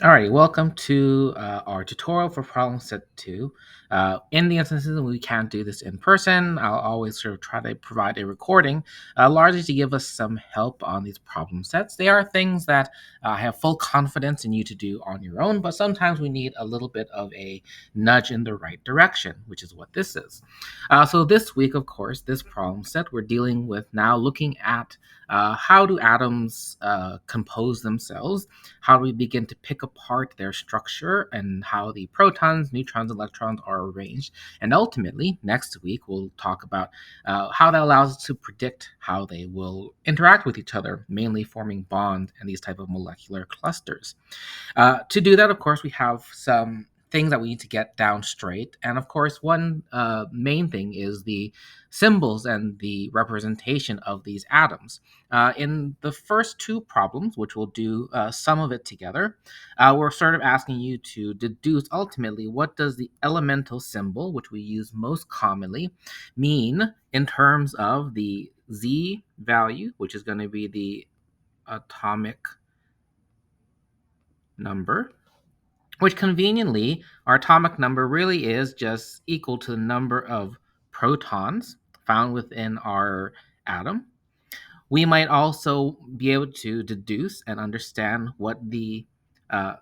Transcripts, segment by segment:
Alrighty, welcome to our tutorial for problem set 2. In the instances we can't do this in person, I'll always sort of try to provide a recording, largely to give us some help on these problem sets. They are things that I have full confidence in you to do on your own, but sometimes we need a little bit of a nudge in the right direction, which is what this is. So this week, of course, this problem set, we're dealing with now looking at how do atoms compose themselves. How do we begin to pick apart their structure and how the protons, neutrons, electrons are arranged? And ultimately, next week, we'll talk about how that allows us to predict how they will interact with each other, mainly forming bonds and these type of molecular clusters. To do that, of course, we have some things that we need to get down straight. And of course, one main thing is the symbols and the representation of these atoms. In the first two problems, which we'll do some of it together, we're sort of asking you to deduce ultimately what does the elemental symbol, which we use most commonly, mean in terms of the Z value, which is going to be the atomic number, which conveniently, our atomic number really is just equal to the number of protons found within our atom. We might also be able to deduce and understand what the uh,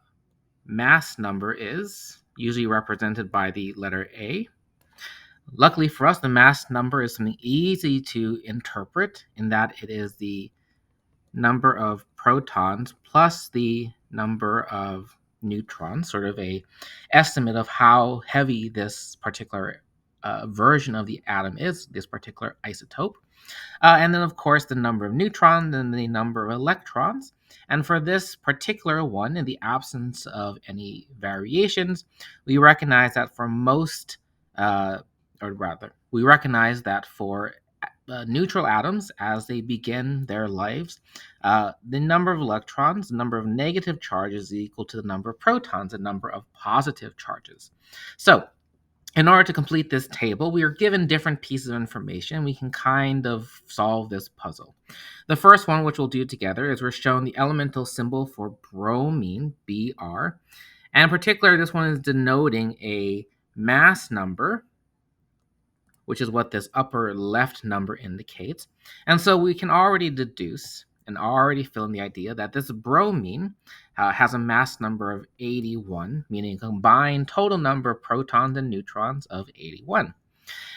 mass number is, usually represented by the letter A. Luckily for us, the mass number is something easy to interpret in that it is the number of protons plus the number of neutrons, sort of a estimate of how heavy this particular version of the atom is, this particular isotope. And then, of course, the number of neutrons and the number of electrons. And for this particular one, in the absence of any variations, we recognize that for most, or rather, we recognize that for neutral atoms, as they begin their lives, the number of electrons, the number of negative charges is equal to the number of protons, the number of positive charges. So, in order to complete this table, we are given different pieces of information. We can kind of solve this puzzle. The first one, which we'll do together, is we're shown the elemental symbol for bromine, Br. And in particular, this one is denoting a mass number, which is what this upper left number indicates. And so we can already deduce and already fill in the idea that this bromine has a mass number of 81, meaning a combined total number of protons and neutrons of 81.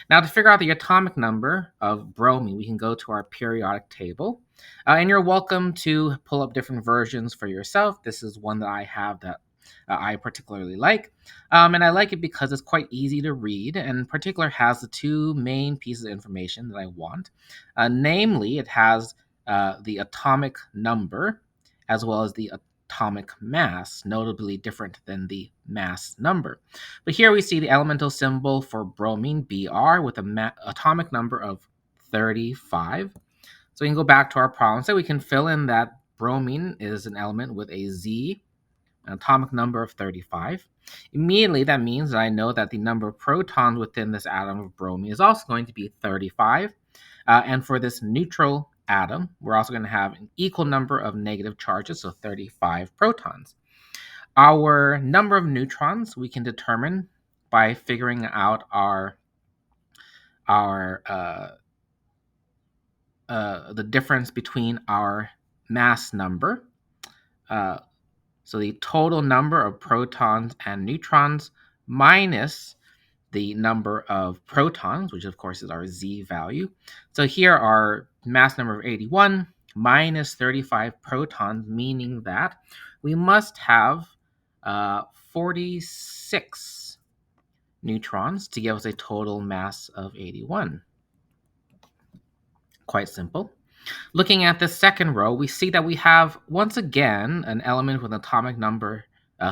Now, to figure out the atomic number of bromine, we can go to our periodic table. And you're welcome to pull up different versions for yourself. This is one that I have that I particularly like. And I like it because it's quite easy to read, and in particular has the two main pieces of information that I want. Namely, it has the atomic number as well as the atomic mass, notably different than the mass number. But here we see the elemental symbol for bromine, Br, with an atomic number of 35. So we can go back to our problem. So we can fill in that bromine is an element with a Z, an atomic number of 35. Immediately, that means that I know that the number of protons within this atom of bromine is also going to be 35. And for this neutral atom, we're also going to have an equal number of negative charges, so 35 protons. Our number of neutrons we can determine by figuring out our the difference between our mass number. So the total number of protons and neutrons minus the number of protons, which of course is our Z value. So here our mass number of 81 minus 35 protons, meaning that we must have 46 neutrons to give us a total mass of 81. Quite simple. Looking at the second row, we see that we have, once again, an element with an atomic number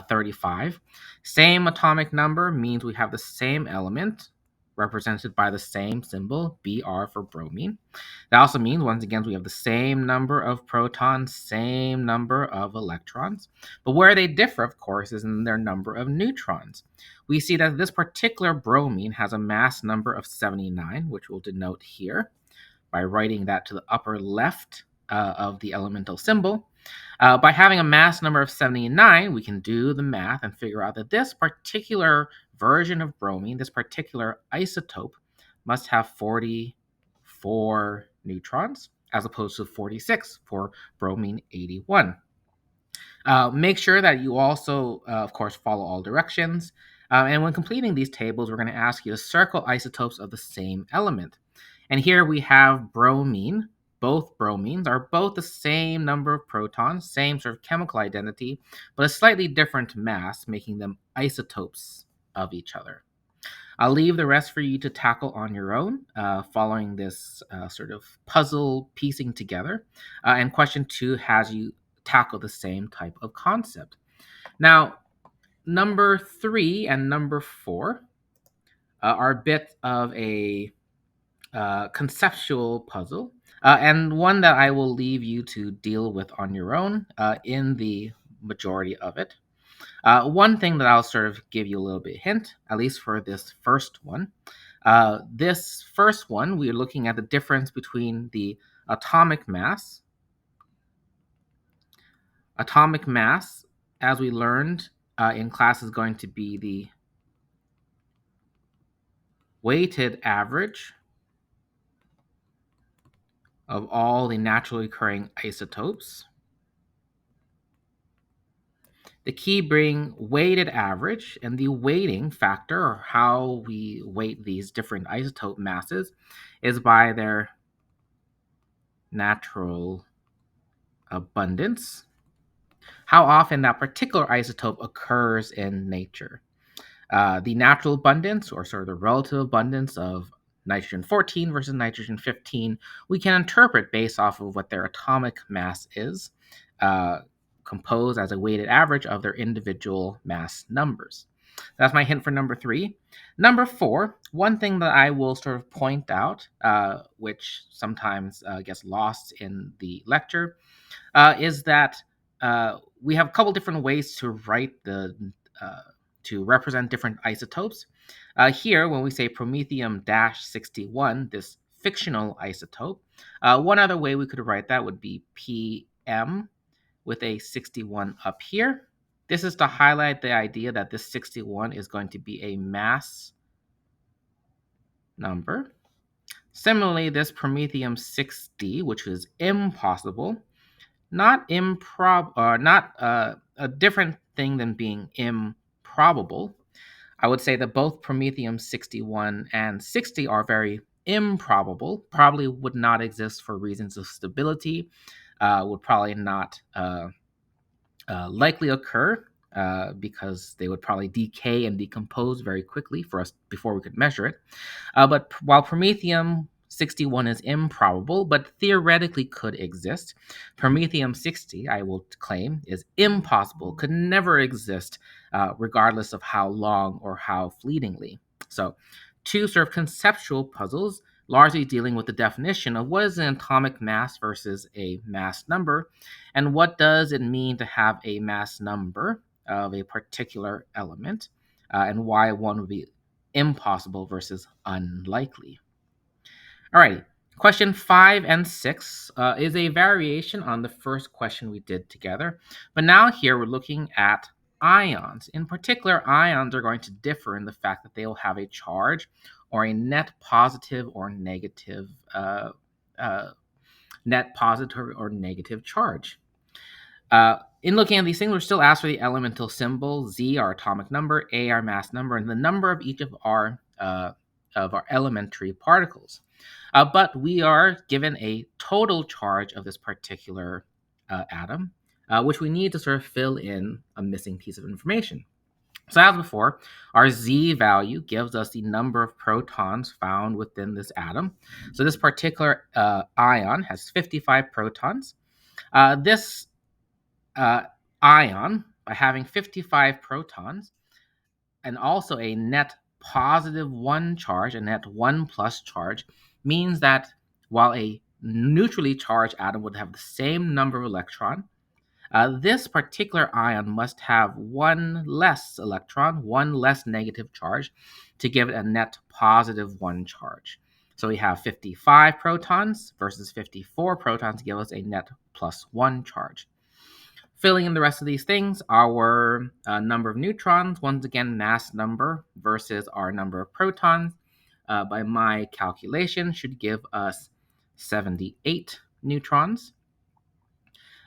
35. Same atomic number means we have the same element represented by the same symbol, Br for bromine. That also means, once again, we have the same number of protons, same number of electrons. But where they differ, of course, is in their number of neutrons. We see that this particular bromine has a mass number of 79, which we'll denote here by writing that to the upper left of the elemental symbol. By having a mass number of 79, we can do the math and figure out that this particular version of bromine, this particular isotope, must have 44 neutrons as opposed to 46 for bromine 81. Make sure that you also, of course, follow all directions. And when completing these tables, we're going to ask you to circle isotopes of the same element. And here we have bromine. Both bromines are both the same number of protons, same sort of chemical identity, but a slightly different mass, making them isotopes of each other. I'll leave the rest for you to tackle on your own, following this sort of puzzle piecing together. And question 2 has you tackle the same type of concept. Now, number 3 and number 4 are a bit of a conceptual puzzle, and one that I will leave you to deal with on your own in the majority of it. One thing that I'll sort of give you a little bit hint, at least for this first one. This first one, we're looking at the difference between the atomic mass. Atomic mass, as we learned in class, is going to be the weighted average of all the naturally occurring isotopes. The key being weighted average, and the weighting factor, or how we weight these different isotope masses, is by their natural abundance, how often that particular isotope occurs in nature. The natural abundance, or sort of the relative abundance of nitrogen 14 versus nitrogen 15, we can interpret based off of what their atomic mass is, composed as a weighted average of their individual mass numbers. That's my hint for number 3. Number 4, one thing that I will sort of point out, which sometimes gets lost in the lecture, is that we have a couple different ways to write to represent different isotopes. Here, when we say promethium-61, this fictional isotope, one other way we could write that would be PM with a 61 up here. This is to highlight the idea that this 61 is going to be a mass number. Similarly, this promethium-60, which is impossible, not a different thing than being improbable. I would say that both promethium-61 and 60 are very improbable, probably would not exist for reasons of stability, would probably not likely occur because they would probably decay and decompose very quickly for us before we could measure it. But while promethium-61 is improbable, but theoretically could exist, promethium-60, I will claim, is impossible, could never exist, regardless of how long or how fleetingly. So, two sort of conceptual puzzles, largely dealing with the definition of what is an atomic mass versus a mass number, and what does it mean to have a mass number of a particular element, and why one would be impossible versus unlikely. All right, question 5 and 6 is a variation on the first question we did together, but now here we're looking at ions. In particular, ions are going to differ in the fact that they will have a charge or a net positive or negative charge. In looking at these things, we're still asked for the elemental symbol, Z, our atomic number, A, our mass number, and the number of each of our elementary particles. But we are given a total charge of this particular atom, which we need to sort of fill in a missing piece of information. So as before, our Z value gives us the number of protons found within this atom. So this particular ion has 55 protons. This ion, by having 55 protons and also a net positive 1 charge, a net 1 plus charge, means that while a neutrally charged atom would have the same number of electrons, this particular ion must have 1 less electron, 1 less negative charge, to give it a net positive 1 charge. So we have 55 protons versus 54 protons to give us a net plus 1 charge. Filling in the rest of these things, our number of neutrons, once again, mass number versus our number of protons, by my calculation, should give us 78 neutrons.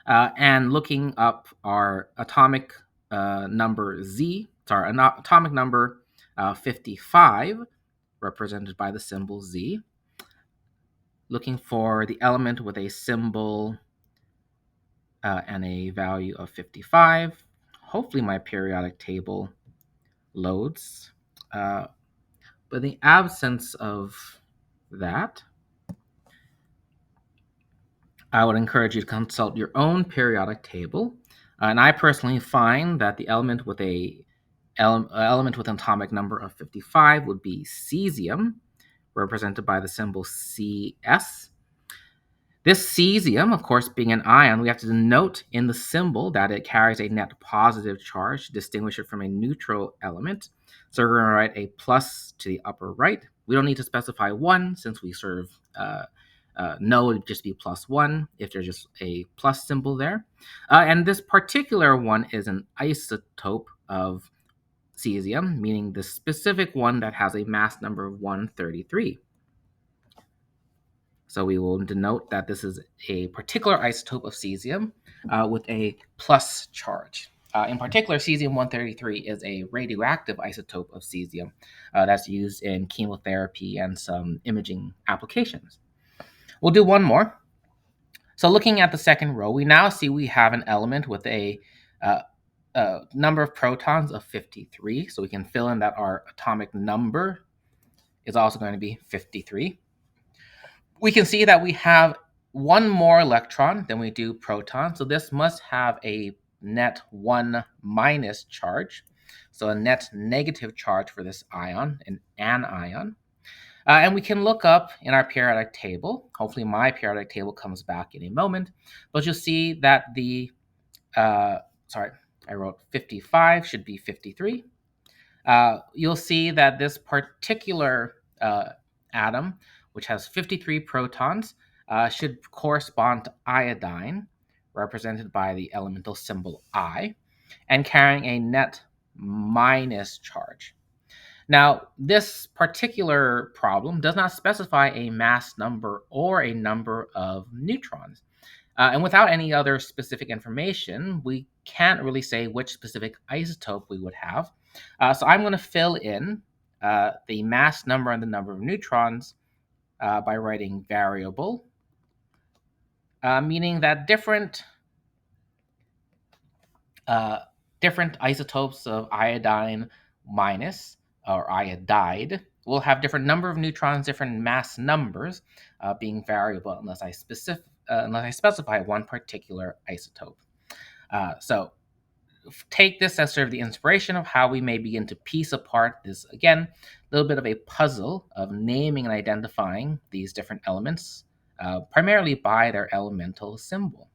And looking up our atomic number atomic number 55, represented by the symbol Z. Looking for the element with a symbol and a value of 55. Hopefully my periodic table loads. But in the absence of that, I would encourage you to consult your own periodic table. And I personally find that the element with element with an atomic number of 55 would be cesium, represented by the symbol Cs. This cesium, of course, being an ion, we have to note in the symbol that it carries a net positive charge to distinguish it from a neutral element. So we're going to write a plus to the upper right. We don't need to specify 1 since we sort of know it would just be +1 if there's just a plus symbol there. And this particular one is an isotope of cesium, meaning the specific one that has a mass number of 133. So we will denote that this is a particular isotope of cesium with a plus charge. In particular, cesium-133 is a radioactive isotope of cesium that's used in chemotherapy and some imaging applications. We'll do one more. So looking at the second row, we now see we have an element with a number of protons of 53. So we can fill in that our atomic number is also going to be 53. We can see that we have one more electron than we do proton. So this must have a net 1 minus charge. So a net negative charge for this ion, an anion. And we can look up in our periodic table. Hopefully my periodic table comes back in a moment. But you'll see that I wrote 55 should be 53. You'll see that this particular atom, which has 53 protons, should correspond to iodine, represented by the elemental symbol I, and carrying a net minus charge. Now, this particular problem does not specify a mass number or a number of neutrons. And without any other specific information, we can't really say which specific isotope we would have. So I'm going to fill in the mass number and the number of neutrons by writing variable, meaning that different isotopes of iodine minus or iodide will have different number of neutrons, different mass numbers, being variable unless I specify one particular isotope. So take this as sort of the inspiration of how we may begin to piece apart this, again, a little bit of a puzzle of naming and identifying these different elements, primarily by their elemental symbol.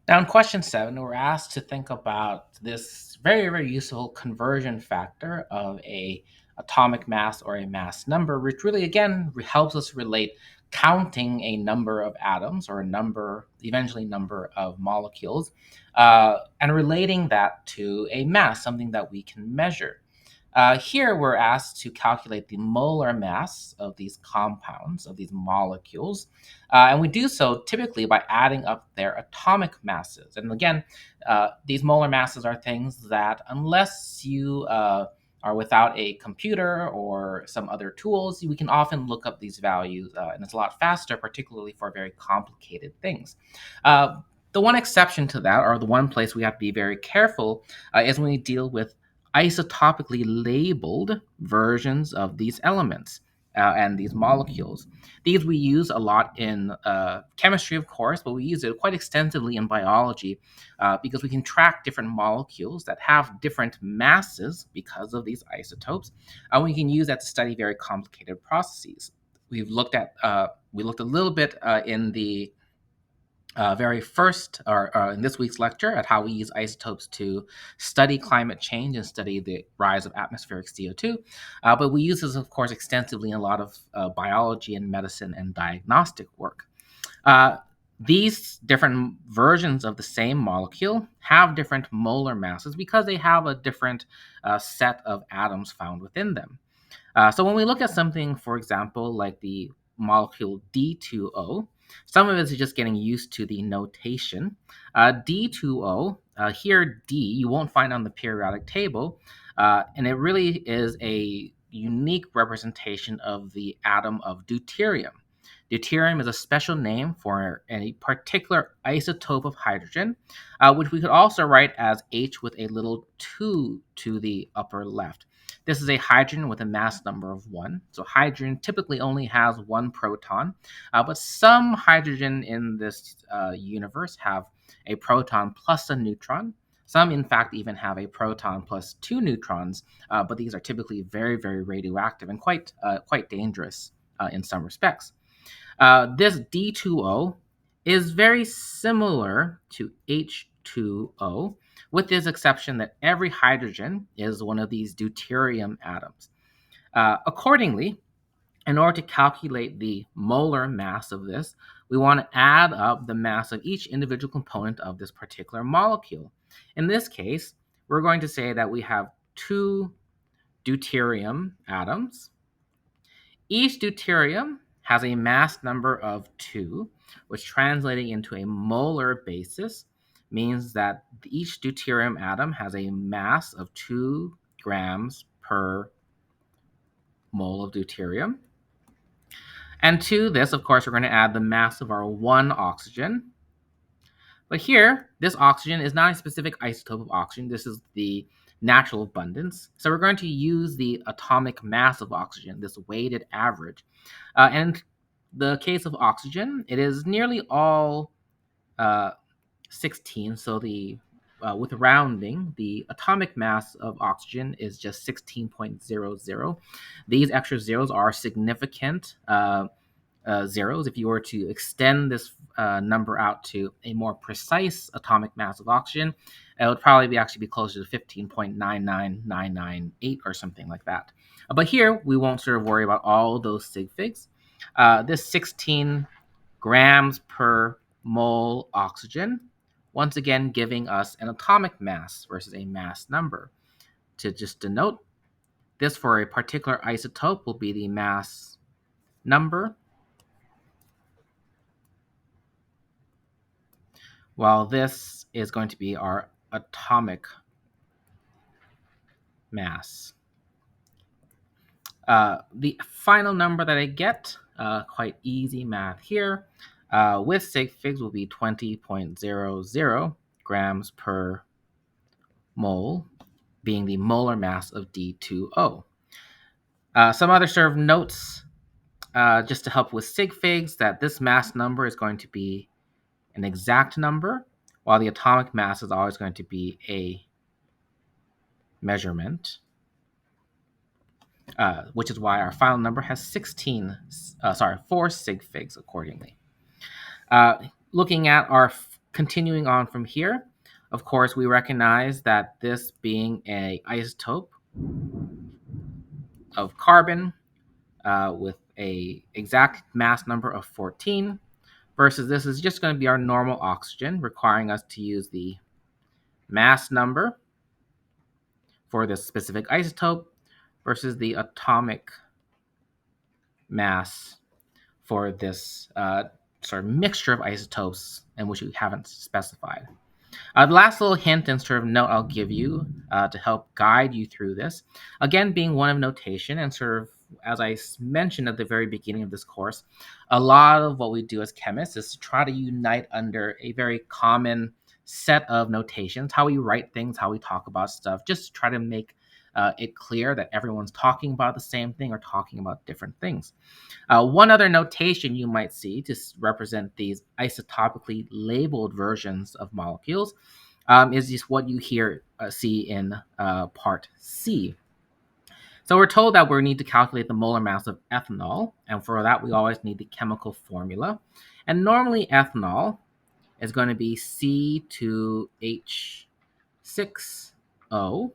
Now, in question 7, we're asked to think about this very, very useful conversion factor of a atomic mass or a mass number, which really, again, helps us relate counting a number of atoms or eventually number of molecules, and relating that to a mass, something that we can measure. Here, we're asked to calculate the molar mass of these compounds, of these molecules, and we do so typically by adding up their atomic masses. And again, these molar masses are things that, unless you are without a computer or some other tools, we can often look up these values, and it's a lot faster, particularly for very complicated things. The one exception to that, or the one place we have to be very careful, is when we deal with isotopically labeled versions of these elements and these molecules. These we use a lot in chemistry, of course, but we use it quite extensively in biology because we can track different molecules that have different masses because of these isotopes. And we can use that to study very complicated processes. We looked a little bit in the very first, or in this week's lecture, at how we use isotopes to study climate change and study the rise of atmospheric CO2. But we use this, of course, extensively in a lot of biology and medicine and diagnostic work. Uh, these different versions of the same molecule have different molar masses because they have a different set of atoms found within them. So when we look at something, for example, like the molecule D2O, some of it is just getting used to the notation. D2O, here D, you won't find on the periodic table, and it really is a unique representation of the atom of deuterium. Deuterium is a special name for a particular isotope of hydrogen, which we could also write as H with a little 2 to the upper left. This is a hydrogen with a mass number of 1. So hydrogen typically only has one proton, but some hydrogen in this universe have a proton plus a neutron. Some, in fact, even have a proton plus 2 neutrons, but these are typically very, very radioactive and quite dangerous in some respects. This D2O is very similar to H2O, with this exception that every hydrogen is one of these deuterium atoms. Accordingly, in order to calculate the molar mass of this, we want to add up the mass of each individual component of this particular molecule. In this case, we're going to say that we have two deuterium atoms. Each deuterium has a mass number of 2, which translating into a molar basis means that each deuterium atom has a mass of 2 grams per mole of deuterium. And to this, of course, we're going to add the mass of our one oxygen. But here, this oxygen is not a specific isotope of oxygen. This is the natural abundance. So we're going to use the atomic mass of oxygen, this weighted average. And the case of oxygen, it is nearly all 16. So the with rounding, the atomic mass of oxygen is just 16.00. These extra zeros are significant zeros. If you were to extend this number out to a more precise atomic mass of oxygen, it would probably actually be closer to 15.99998 or something like that. But here, we won't sort of worry about all those sig figs. This 16 grams per mole oxygen, once again giving us an atomic mass versus a mass number. To just denote, this for a particular isotope will be the mass number, while this is going to be our atomic mass. The final number that I get, quite easy math here, with sig figs will be 20.00 grams per mole, being the molar mass of D2O. Some other sort of notes just to help with sig figs, that this mass number is going to be an exact number, while the atomic mass is always going to be a measurement, which is why our final number has 4 sig figs accordingly. Looking at continuing on from here, of course, we recognize that this being a isotope of carbon with a exact mass number of 14, versus this is just going to be our normal oxygen, requiring us to use the mass number for this specific isotope versus the atomic mass for this sort of mixture of isotopes in which we haven't specified. The last little hint and sort of note I'll give you to help guide you through this, again, being one of notation, and sort of as I mentioned at the very beginning of this course, a lot of what we do as chemists is to try to unite under a very common set of notations, how we write things, how we talk about stuff, just to try to make it clear that everyone's talking about the same thing or talking about different things. One other notation you might see to represent these isotopically labeled versions of molecules is just what you see in part C. So we're told that we need to calculate the molar mass of ethanol, and for that we always need the chemical formula. And normally ethanol is going to be C2H6O.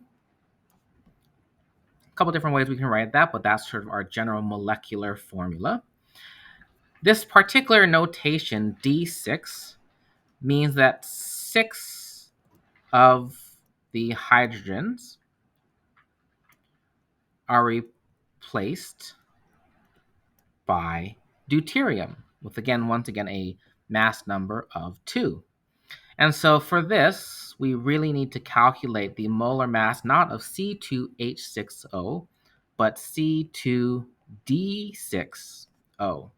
A couple different ways we can write that, but that's sort of our general molecular formula. This particular notation, D6, means that 6 of the hydrogens are replaced by deuterium, with once again, a mass number of 2. And so for this, we really need to calculate the molar mass not of C2H6O, but C2D6O.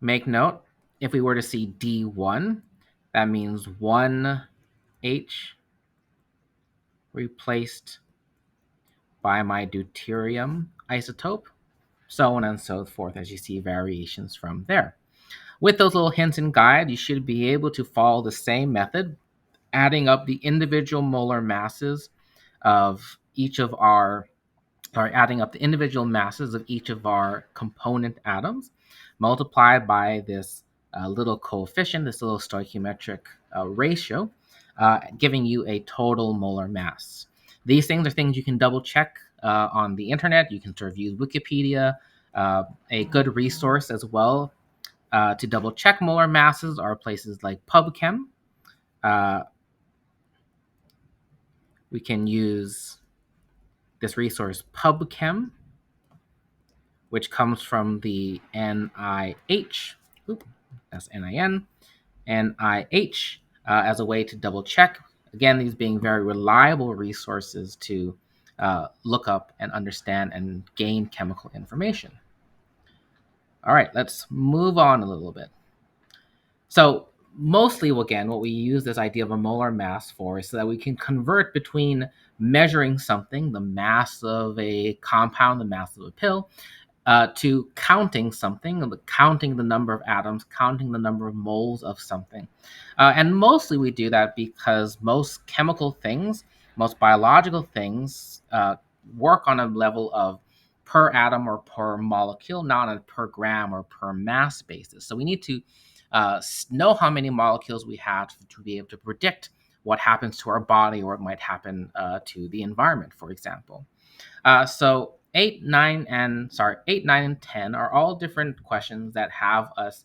Make note, if we were to see D1, that means 1H replaced by my deuterium isotope, so on and so forth, as you see variations from there. With those little hints and guide, you should be able to follow the same method, adding up the individual molar masses of each of our, adding up the individual masses of each of our component atoms, multiplied by this little coefficient, this little stoichiometric ratio, giving you a total molar mass. These things are things you can double check on the internet. You can sort of use Wikipedia, a good resource as well to double check molar masses are places like PubChem. We can use this resource PubChem, which comes from the NIH. That's NIN, NIH, as a way to double check. Again, these being very reliable resources to look up and understand and gain chemical information. All right, let's move on a little bit. So mostly, again, what we use this idea of a molar mass for is so that we can convert between measuring something, the mass of a compound, the mass of a pill, to counting something, counting the number of atoms, counting the number of moles of something. And mostly we do that because most chemical things, most biological things, work on a level of per atom or per molecule, not on a per gram or per mass basis. So we need to know how many molecules we have to be able to predict what happens to our body or what might happen to the environment, for example. So 8, 9, and 10 are all different questions that have us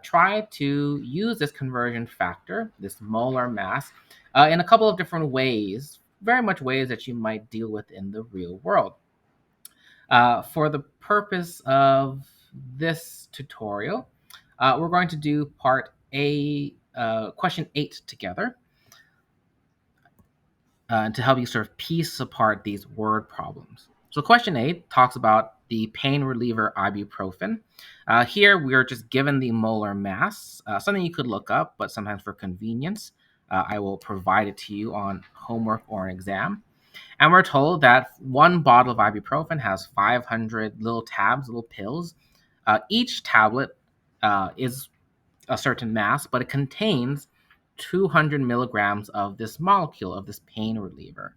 try to use this conversion factor, this molar mass, in a couple of different ways, very much ways that you might deal with in the real world. For the purpose of this tutorial, we're going to do part A, question 8 together. To help you sort of piece apart these word problems. So question 8 talks about the pain reliever ibuprofen. Here we are just given the molar mass, something you could look up, but sometimes for convenience, I will provide it to you on homework or an exam. And we're told that one bottle of ibuprofen has 500 little tabs, little pills. Each tablet is a certain mass, but it contains 200 milligrams of this molecule, of this pain reliever.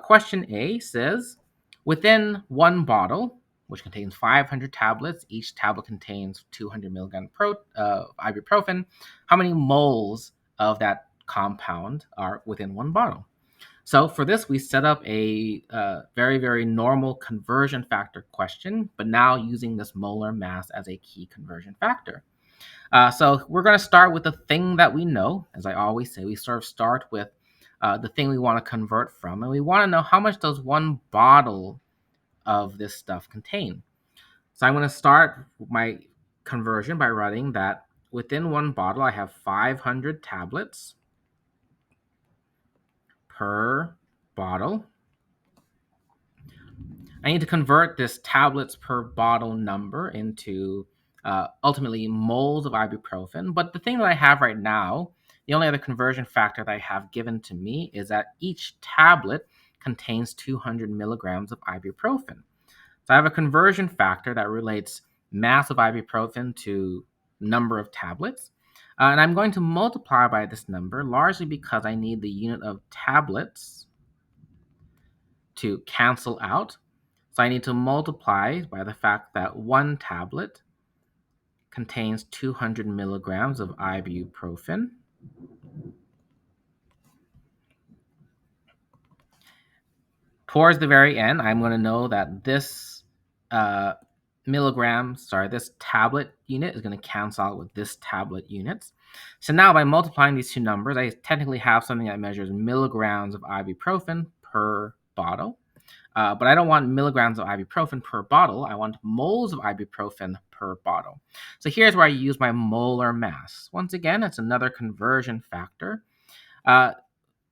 Question A says, within one bottle, which contains 500 tablets, each tablet contains 200 milligrams ibuprofen, how many moles of that compound are within one bottle? So for this, we set up a very, very normal conversion factor question, but now using this molar mass as a key conversion factor. So we're going to start with the thing that we know. As I always say, we sort of start with the thing we want to convert from, and we want to know how much does one bottle of this stuff contain. So I'm going to start my conversion by writing that within one bottle, I have 500 tablets per bottle. I need to convert this tablets per bottle number into ultimately moles of ibuprofen. But the thing that I have right now, the only other conversion factor that I have given to me is that each tablet contains 200 milligrams of ibuprofen. So I have a conversion factor that relates mass of ibuprofen to number of tablets. And I'm going to multiply by this number largely because I need the unit of tablets to cancel out. So I need to multiply by the fact that one tablet contains 200 milligrams of ibuprofen. Towards the very end, I'm going to know that this this tablet unit is going to cancel out with this tablet units. So now by multiplying these two numbers, I technically have something that measures milligrams of ibuprofen per bottle. But I don't want milligrams of ibuprofen per bottle. I want moles of ibuprofen per bottle. So here's where I use my molar mass. Once again, it's another conversion factor.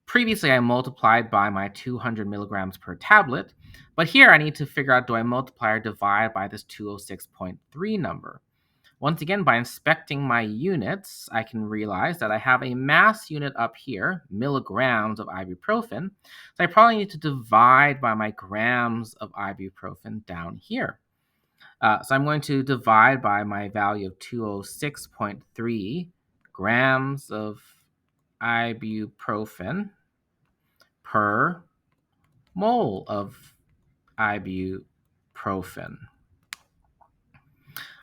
Previously, I multiplied by my 200 milligrams per tablet, but here I need to figure out, do I multiply or divide by this 206.3 number? Once again, by inspecting my units, I can realize that I have a mass unit up here, milligrams of ibuprofen, so I probably need to divide by my grams of ibuprofen down here. So I'm going to divide by my value of 206.3 grams of ibuprofen per mole of ibuprofen.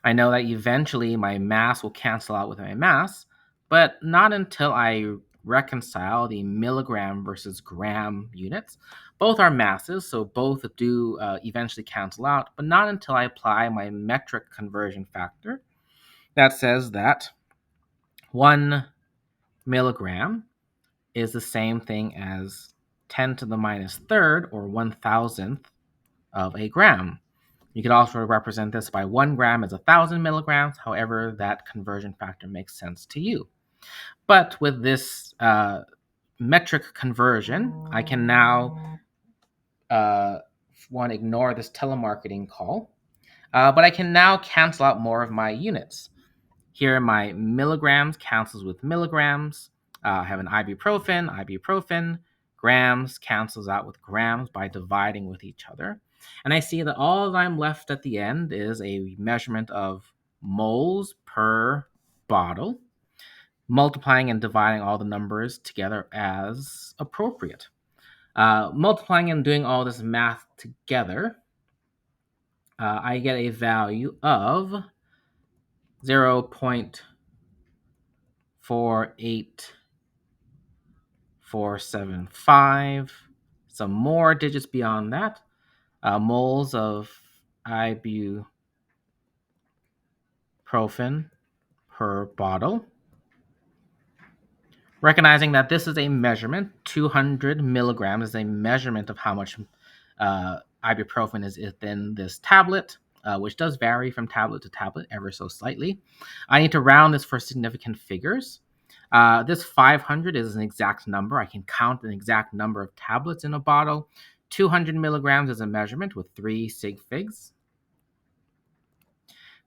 I know that eventually my mass will cancel out with my mass, but not until I reconcile the milligram versus gram units. Both are masses, so both do eventually cancel out, but not until I apply my metric conversion factor that says that 1 milligram is the same thing as 10 to the minus third, or 1,000th of a gram. You could also represent this by 1 gram as 1,000 milligrams, however that conversion factor makes sense to you. But with this metric conversion, I can now ignore this telemarketing call, but I can now cancel out more of my units. Here, my milligrams cancels with milligrams. I have an ibuprofen. Grams cancels out with grams by dividing with each other. And I see that all that I'm left at the end is a measurement of moles per bottle, multiplying and dividing all the numbers together as appropriate. Multiplying and doing all this math together, I get a value of 0.48475. Some more digits beyond that. Moles of ibuprofen per bottle. Recognizing that this is a measurement, 200 milligrams is a measurement of how much ibuprofen is within this tablet, which does vary from tablet to tablet ever so slightly. I need to round this for significant figures. This 500 is an exact number. I can count an exact number of tablets in a bottle. 200 milligrams is a measurement with 3 sig figs.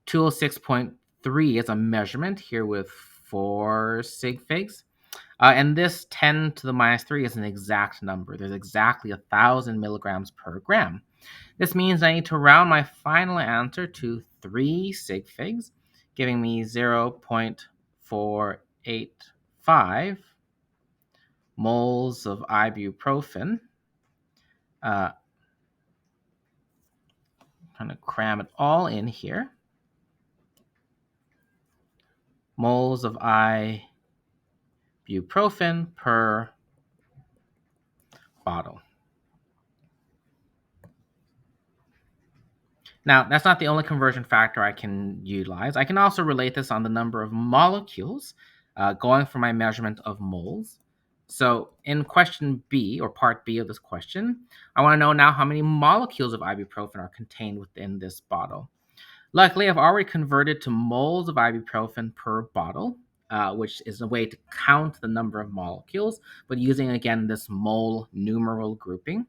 206.3 is a measurement here with 4 sig figs. And this 10 to the minus 3 is an exact number. There's exactly 1,000 milligrams per gram. This means I need to round my final answer to 3 sig figs, giving me 0.485 moles of ibuprofen. I'm trying to cram it all in here. Moles of ibuprofen per bottle. Now, that's not the only conversion factor I can utilize. I can also relate this on the number of molecules, going from my measurement of moles. So in question B, or part B of this question, I want to know now how many molecules of ibuprofen are contained within this bottle. Luckily, I've already converted to moles of ibuprofen per bottle, which is a way to count the number of molecules, but using, again, this mole numeral grouping.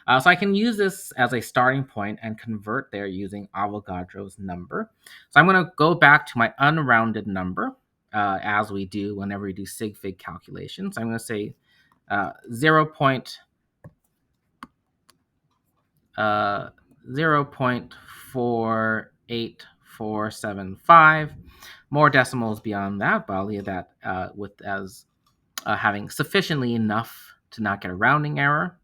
So I can use this as a starting point and convert there using Avogadro's number. So I'm going to go back to my unrounded number, as we do whenever we do sig fig calculations. I'm going to say 0.48475. More decimals beyond that, but I'll leave that as having sufficiently enough to not get a rounding error.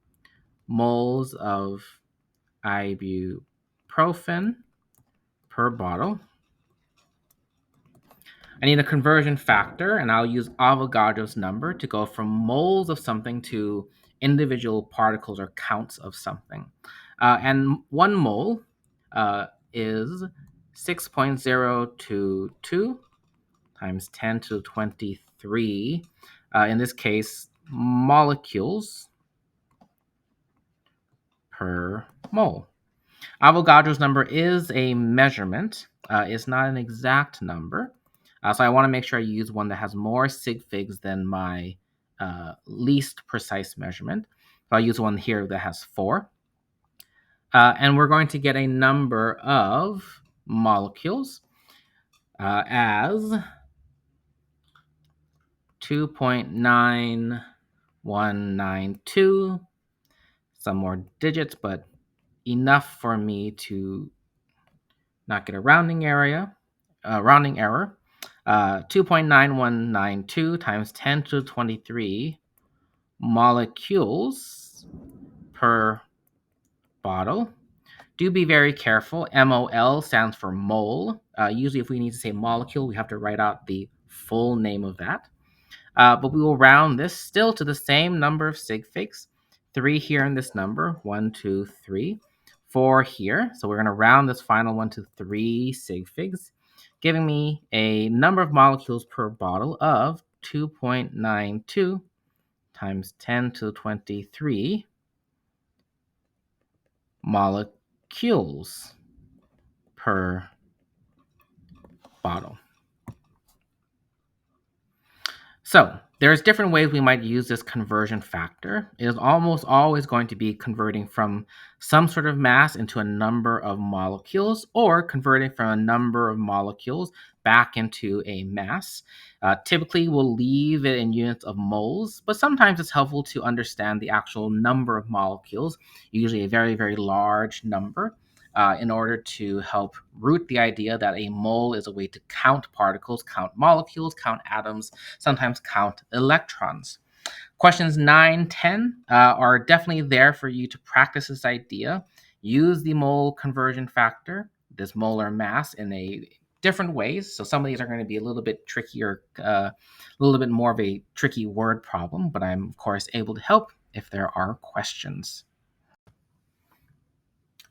Moles of ibuprofen per bottle. I need a conversion factor, and I'll use Avogadro's number to go from moles of something to individual particles or counts of something. And 1 mole is 6.022 times 10 to the 23. In this case, molecules per mole. Avogadro's number is a measurement. It's not an exact number. So I want to make sure I use one that has more sig figs than my least precise measurement. So I'll use one here that has 4. And we're going to get a number of molecules as 2.9192. Some more digits, but enough for me to not get a rounding error. 2.9192 times 10 to the 23 molecules per bottle. Do be very careful. MOL stands for mole. Usually, if we need to say molecule, we have to write out the full name of that. But we will round this still to the same number of sig figs. 3 here in this number. 1, 2, 3. 4 here. So we're going to round this final one to 3 sig figs, giving me a number of molecules per bottle of 2.92 times 10 to the 23 molecules per bottle. So there's different ways we might use this conversion factor. It is almost always going to be converting from some sort of mass into a number of molecules, or converting from a number of molecules back into a mass. Typically, we'll leave it in units of moles, but sometimes it's helpful to understand the actual number of molecules, usually a very, very large number. In order to help root the idea that a mole is a way to count particles, count molecules, count atoms, sometimes count electrons. Questions 9, 10 are definitely there for you to practice this idea. Use the mole conversion factor, this molar mass, in a different ways. So some of these are going to be a little bit trickier, a little bit more of a tricky word problem, but I'm, of course, able to help if there are questions.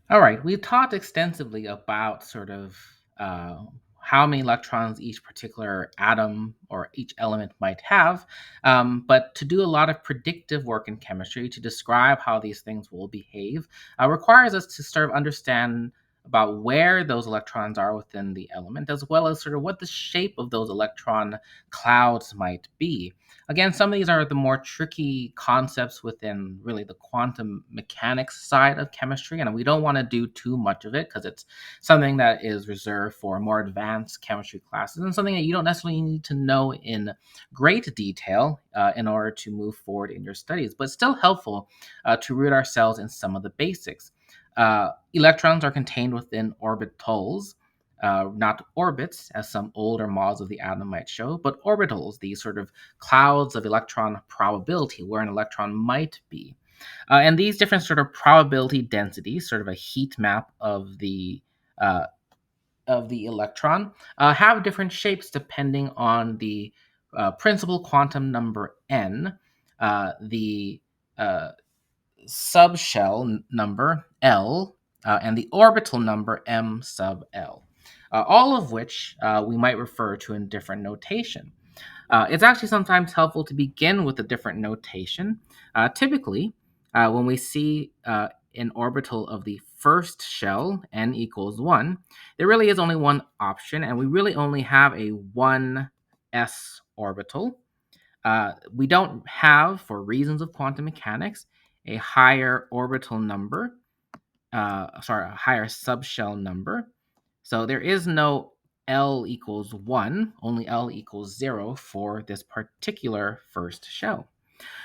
All right, we've talked extensively about sort of how many electrons each particular atom or each element might have, but to do a lot of predictive work in chemistry to describe how these things will behave requires us to sort of understand about where those electrons are within the element, as well as sort of what the shape of those electron clouds might be. Again, some of these are the more tricky concepts within really the quantum mechanics side of chemistry, and we don't want to do too much of it because it's something that is reserved for more advanced chemistry classes and something that you don't necessarily need to know in great detail in order to move forward in your studies, but still helpful to root ourselves in some of the basics. Electrons are contained within orbitals. Not orbits, as some older models of the atom might show, but orbitals, these sort of clouds of electron probability where an electron might be. And these different sort of probability densities, sort of a heat map of the electron, have different shapes depending on the principal quantum number n, the subshell number L, and the orbital number m sub L, all of which we might refer to in different notation. It's actually sometimes helpful to begin with a different notation. Typically, when we see an orbital of the first shell, n equals 1, there really is only one option, and we really only have a 1s orbital. We don't have, for reasons of quantum mechanics, a higher orbital number, a higher subshell number. So there is no L equals 1, only L equals 0 for this particular first shell.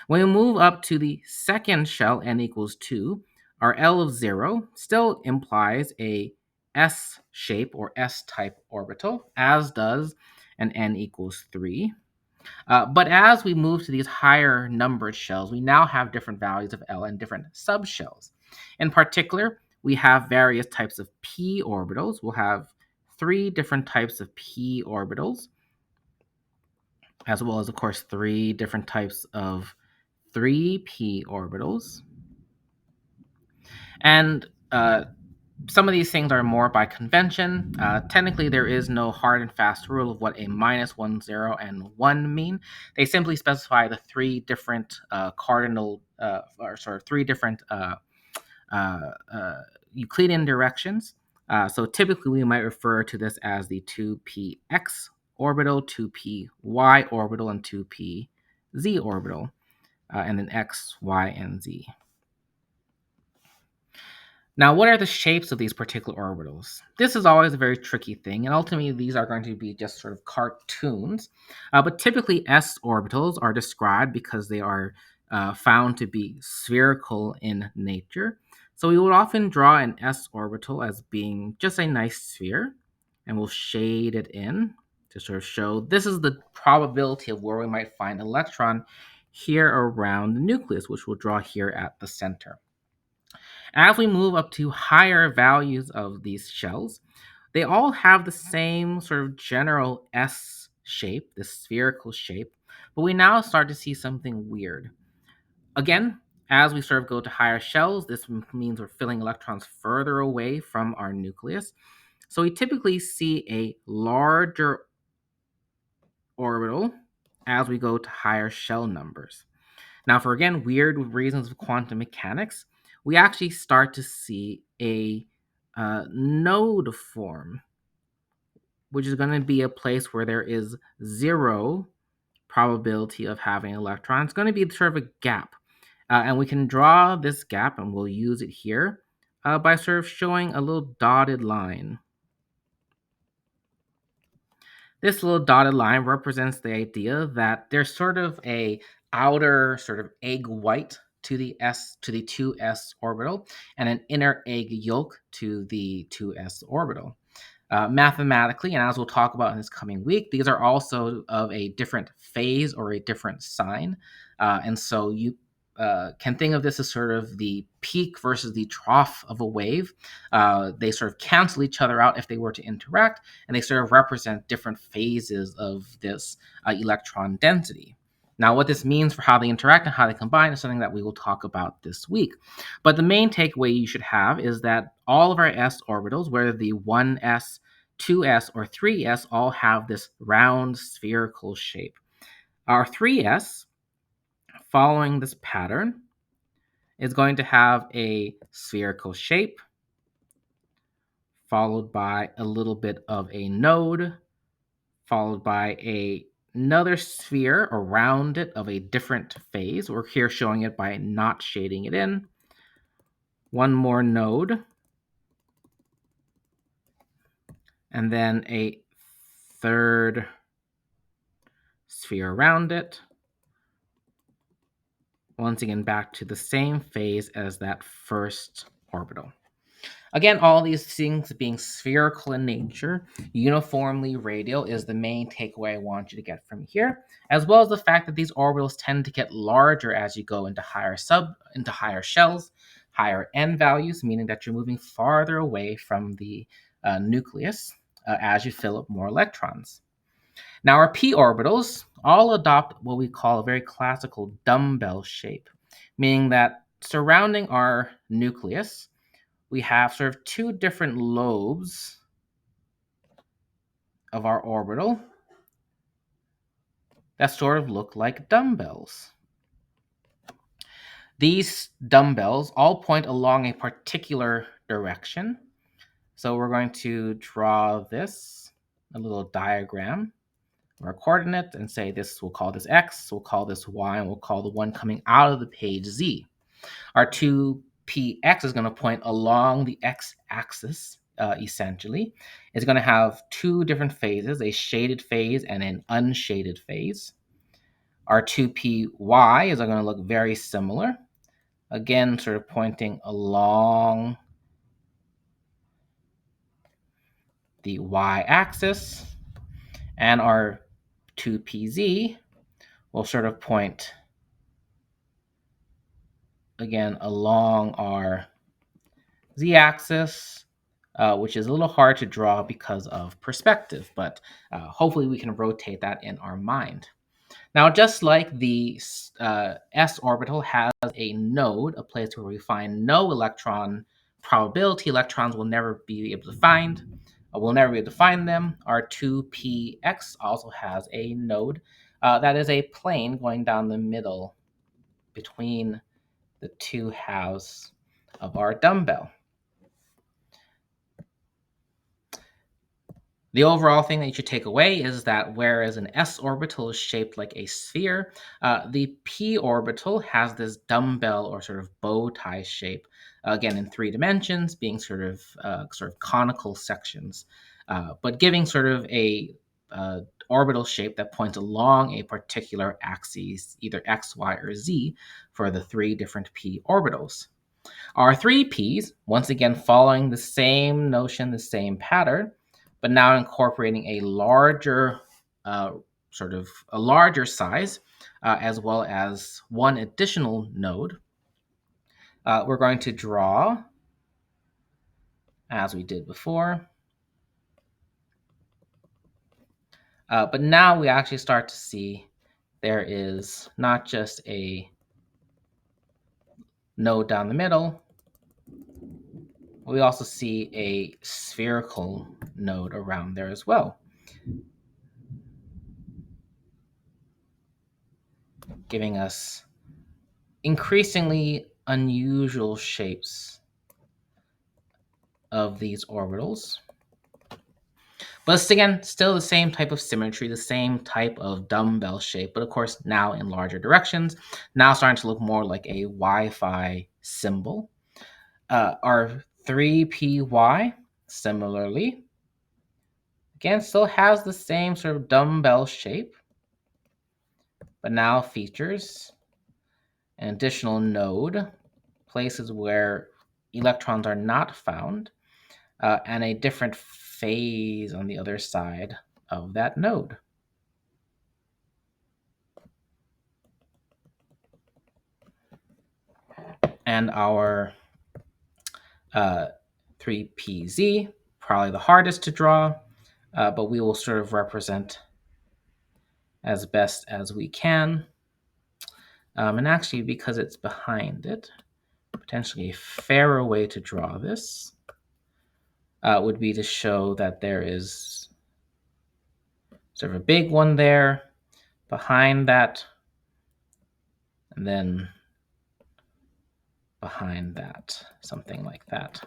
When we move up to the second shell, n equals 2, our L of 0 still implies a S shape or S type orbital, as does an n equals 3. But as we move to these higher numbered shells, we now have different values of L and different subshells. In particular, we have various types of p orbitals. We'll have 3 different types of p orbitals, as well as, of course, 3 different types of 3p orbitals. And Some of these things are more by convention. Technically, there is no hard and fast rule of what a minus, 1, 0, and 1 mean. They simply specify the three different cardinal, or sort of three different uh, uh, Euclidean directions. So typically, we might refer to this as the 2px orbital, 2py orbital, and 2pz orbital, and then x, y, and z. Now, what are the shapes of these particular orbitals? This is always a very tricky thing, and ultimately these are going to be just sort of cartoons. But typically, s orbitals are described because they are found to be spherical in nature. So we would often draw an s orbital as being just a nice sphere, and we'll shade it in to sort of show this is the probability of where we might find an electron here around the nucleus, which we'll draw here at the center. As we move up to higher values of these shells, they all have the same sort of general S shape, this spherical shape, but we now start to see something weird. Again, as we sort of go to higher shells, this means we're filling electrons further away from our nucleus. So we typically see a larger orbital as we go to higher shell numbers. Now, for again weird reasons of quantum mechanics, we actually start to see a node form, which is going to be a place where there is zero probability of having an electron. It's going to be sort of a gap. And we can draw this gap, and we'll use it here by sort of showing a little dotted line. This little dotted line represents the idea that there's sort of a outer sort of egg white to the 2s orbital and an inner egg yolk to the 2s orbital. Mathematically, and as we'll talk about in this coming week, these are also of a different phase or a different sign. And so you can think of this as sort of the peak versus the trough of a wave. They sort of cancel each other out if they were to interact, and they sort of represent different phases of this electron density. Now, what this means for how they interact and how they combine is something that we will talk about this week. But the main takeaway you should have is that all of our s orbitals, whether the 1s, 2s, or 3s, all have this round spherical shape. Our 3s, following this pattern, is going to have a spherical shape, followed by a little bit of a node, followed by another sphere around it of a different phase. We're here showing it by not shading it in. One more node, and then a third sphere around it. Once again, back to the same phase as that first orbital. Again, all these things being spherical in nature, uniformly radial is the main takeaway I want you to get from here, as well as the fact that these orbitals tend to get larger as you go into higher shells, higher n values, meaning that you're moving farther away from the nucleus as you fill up more electrons. Now, our p orbitals all adopt what we call a very classical dumbbell shape, meaning that surrounding our nucleus, we have sort of two different lobes of our orbital that sort of look like dumbbells. These dumbbells all point along a particular direction. So we're going to draw this, a little diagram, our coordinates, and say this, we'll call this x, we'll call this y, and we'll call the one coming out of the page z. Our 2px is going to point along the x-axis, essentially. It's going to have two different phases, a shaded phase and an unshaded phase. Our 2py is going to look very similar. Again, sort of pointing along the y-axis. And our 2pz will sort of point, again, along our z-axis, which is a little hard to draw because of perspective, but hopefully we can rotate that in our mind. Now, just like the s orbital has a node, a place where we find no electron probability electrons will never be able to find. We'll never be able to find them. Our 2px also has a node that is a plane going down the middle between the two halves of our dumbbell. The overall thing that you should take away is that whereas an s orbital is shaped like a sphere, the p orbital has this dumbbell or sort of bow tie shape, again in 3 dimensions, being sort of conical sections, but giving sort of a orbital shape that points along a particular axis, either x, y, or z, for the 3 different p orbitals. Our 3 p's, once again following the same notion, the same pattern, but now incorporating a larger larger size, as well as one additional node. We're going to draw, as we did before. But now we actually start to see there is not just a node down the middle, we also see a spherical node around there as well, giving us increasingly unusual shapes of these orbitals. But it's, again, still the same type of symmetry, the same type of dumbbell shape, but of course now in larger directions, now starting to look more like a Wi-Fi symbol. Our 3py, similarly, again, still has the same sort of dumbbell shape, but now features an additional node, places where electrons are not found, and a different phase on the other side of that node. And our 3pz, probably the hardest to draw, but we will sort of represent as best as we can. And actually, because it's behind it, potentially a fairer way to draw this would be to show that there is sort of a big one there behind that, and then behind that, something like that.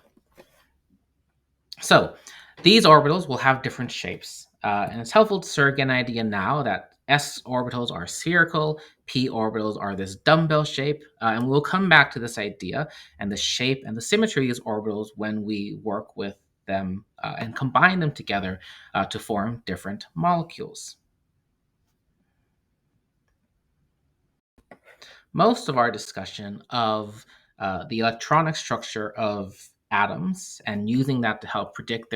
So these orbitals will have different shapes, and it's helpful to sort of get an idea now that s orbitals are spherical, p orbitals are this dumbbell shape, and we'll come back to this idea and the shape and the symmetry of these orbitals when we work with them and combine them together to form different molecules. Most of our discussion of the electronic structure of atoms and using that to help predict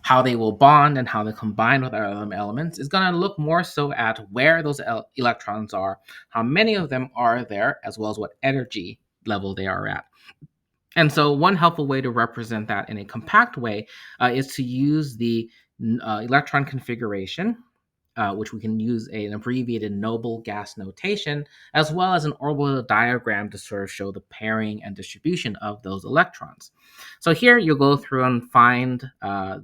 how they will bond and how they combine with other elements is going to look more so at where those electrons are, how many of them are there, as well as what energy level they are at. And so one helpful way to represent that in a compact way is to use the electron configuration, which we can use an abbreviated noble gas notation, as well as an orbital diagram to sort of show the pairing and distribution of those electrons. So here you'll go through and find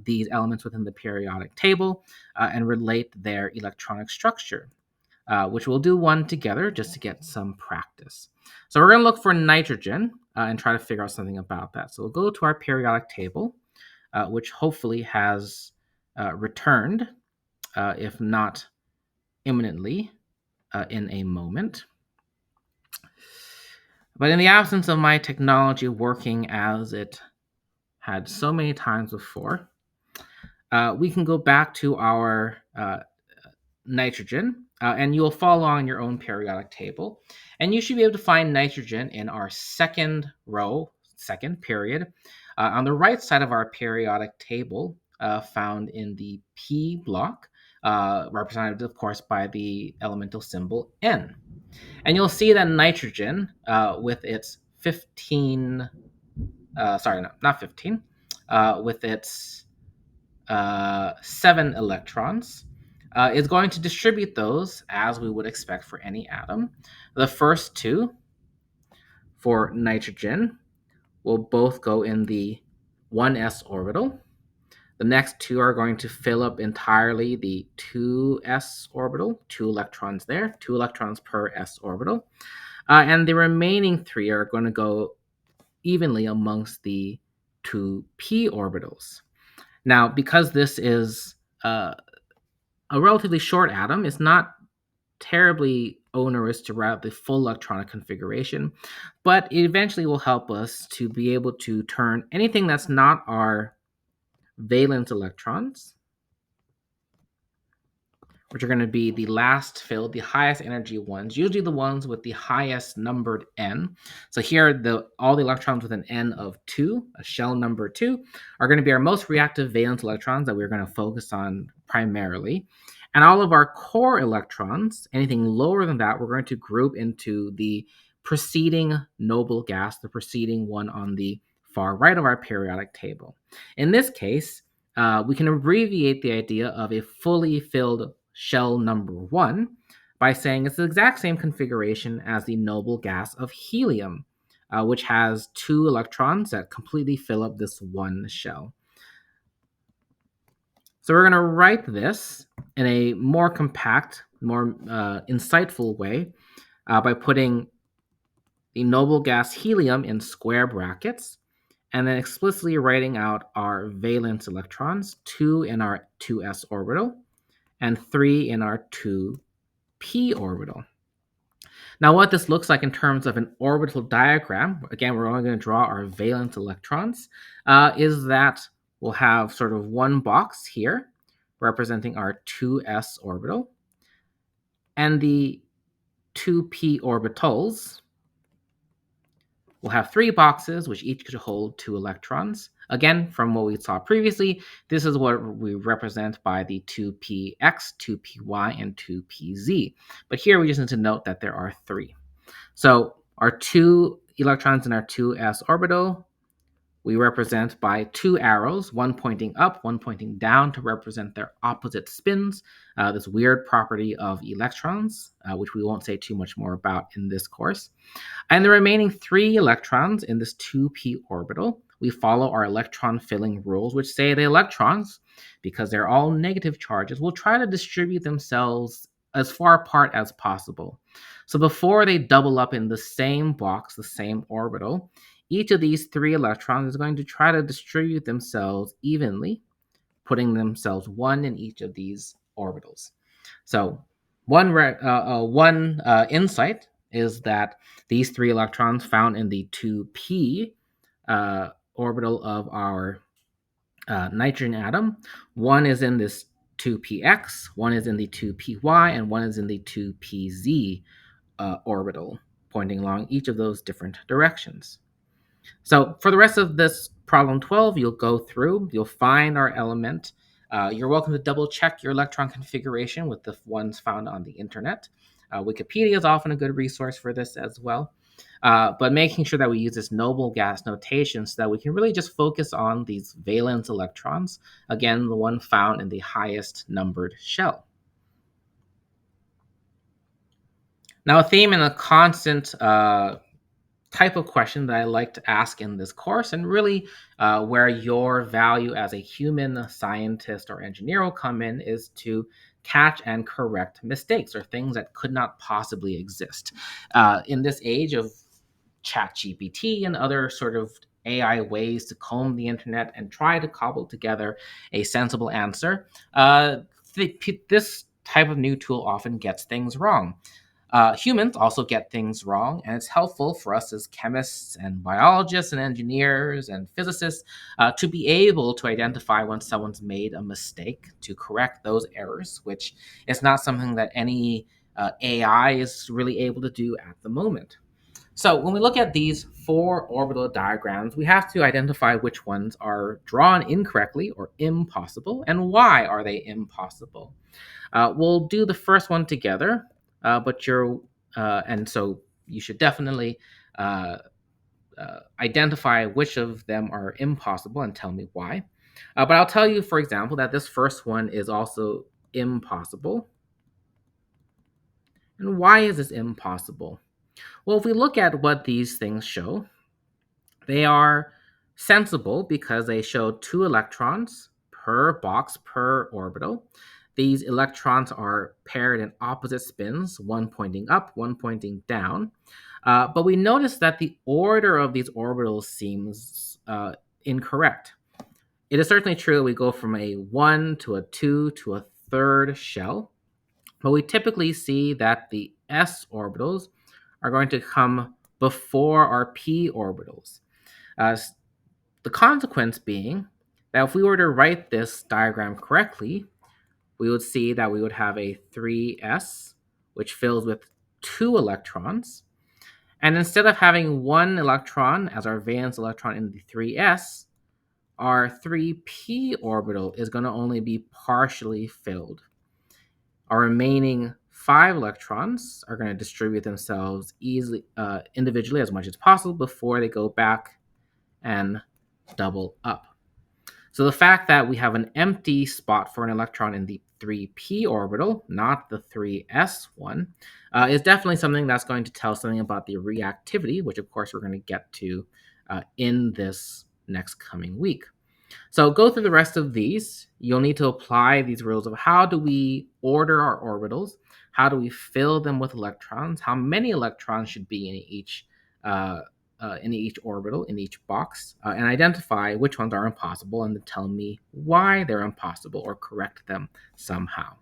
these elements within the periodic table and relate their electronic structure, which we'll do one together just to get some practice. So we're going to look for nitrogen and try to figure out something about that. So we'll go to our periodic table, which hopefully has returned, if not imminently, in a moment. But in the absence of my technology working as it had so many times before, we can go back to our nitrogen, and you'll follow on your own periodic table. And you should be able to find nitrogen in our second row, second period, on the right side of our periodic table, found in the P block, represented, of course, by the elemental symbol N. And you'll see that nitrogen, with its 15, not 15, with its 7 electrons, is going to distribute those as we would expect for any atom. The first 2 for nitrogen will both go in the 1s orbital. The next two are going to fill up entirely the 2s orbital, 2 electrons there, 2 electrons per s orbital. And the remaining three are going to go evenly amongst the 2p orbitals. Now, because this is a relatively short atom, it's not terribly onerous to write the full electronic configuration, but it eventually will help us to be able to turn anything that's not our valence electrons, which are going to be the last filled, the highest energy ones, usually the ones with the highest numbered n. So here, all the electrons with an n of 2, a shell number 2, are going to be our most reactive valence electrons that we're going to focus on primarily. And all of our core electrons, anything lower than that, we're going to group into the preceding noble gas, the preceding one on the far right of our periodic table. In this case, we can abbreviate the idea of a fully filled shell number 1 by saying it's the exact same configuration as the noble gas of helium, which has 2 electrons that completely fill up this one shell. So we're going to write this in a more compact, more insightful way by putting the noble gas helium in square brackets and then explicitly writing out our valence electrons, 2 in our 2s orbital and 3 in our 2p orbital. Now, what this looks like in terms of an orbital diagram, again, we're only going to draw our valence electrons, is that we'll have sort of one box here representing our 2s orbital, and the 2p orbitals will have 3 boxes, which each could hold 2 electrons. Again, from what we saw previously, this is what we represent by the 2px, 2py, and 2pz. But here we just need to note that there are 3. So our 2 electrons in our 2s orbital, we represent by 2 arrows, one pointing up, one pointing down to represent their opposite spins, this weird property of electrons, which we won't say too much more about in this course. And the remaining 3 electrons in this 2p orbital, we follow our electron filling rules, which say the electrons, because they're all negative charges, will try to distribute themselves as far apart as possible. So before they double up in the same box, the same orbital, each of these 3 electrons is going to try to distribute themselves evenly, putting themselves 1 in each of these orbitals. So one insight is that these 3 electrons found in the 2p orbital of our nitrogen atom, one is in this 2px, one is in the 2py, and one is in the 2pz orbital, pointing along each of those different directions. So for the rest of this problem 12, you'll go through, you'll find our element. You're welcome to double check your electron configuration with the ones found on the internet. Wikipedia is often a good resource for this as well. But making sure that we use this noble gas notation so that we can really just focus on these valence electrons. Again, the one found in the highest numbered shell. Now, a theme and a constant type of question that I like to ask in this course, and really where your value as a human scientist or engineer will come in, is to catch and correct mistakes or things that could not possibly exist. In this age of ChatGPT and other sort of AI ways to comb the internet and try to cobble together a sensible answer, this type of new tool often gets things wrong. Humans also get things wrong, and it's helpful for us as chemists and biologists and engineers and physicists to be able to identify when someone's made a mistake, to correct those errors, which is not something that any AI is really able to do at the moment. So when we look at these 4 orbital diagrams, we have to identify which ones are drawn incorrectly or impossible, and why are they impossible. We'll do the first one together, and so you should definitely identify which of them are impossible and tell me why. But I'll tell you, for example, that this first one is also impossible. And why is this impossible? Well, if we look at what these things show, They are sensible because they show 2 electrons per box per orbital. These electrons are paired in opposite spins, one pointing up, one pointing down. But we notice that the order of these orbitals seems incorrect. It is certainly true we go from a 1 to a 2 to a third shell, but we typically see that the s orbitals are going to come before our p orbitals. Uh, the consequence being that if we were to write this diagram correctly, we would see that we would have a 3s, which fills with 2 electrons. And instead of having 1 electron as our valence electron in the 3s, our 3p orbital is going to only be partially filled. Our remaining 5 electrons are going to distribute themselves easily, individually as much as possible before they go back and double up. So the fact that we have an empty spot for an electron in the 3p orbital, not the 3s one, is definitely something that's going to tell something about the reactivity, which of course we're going to get to in this next coming week. So go through the rest of these. You'll need to apply these rules of how do we order our orbitals, how do we fill them with electrons, how many electrons should be uh, in each orbital, in each box, and identify which ones are impossible and then tell me why they're impossible or correct them somehow.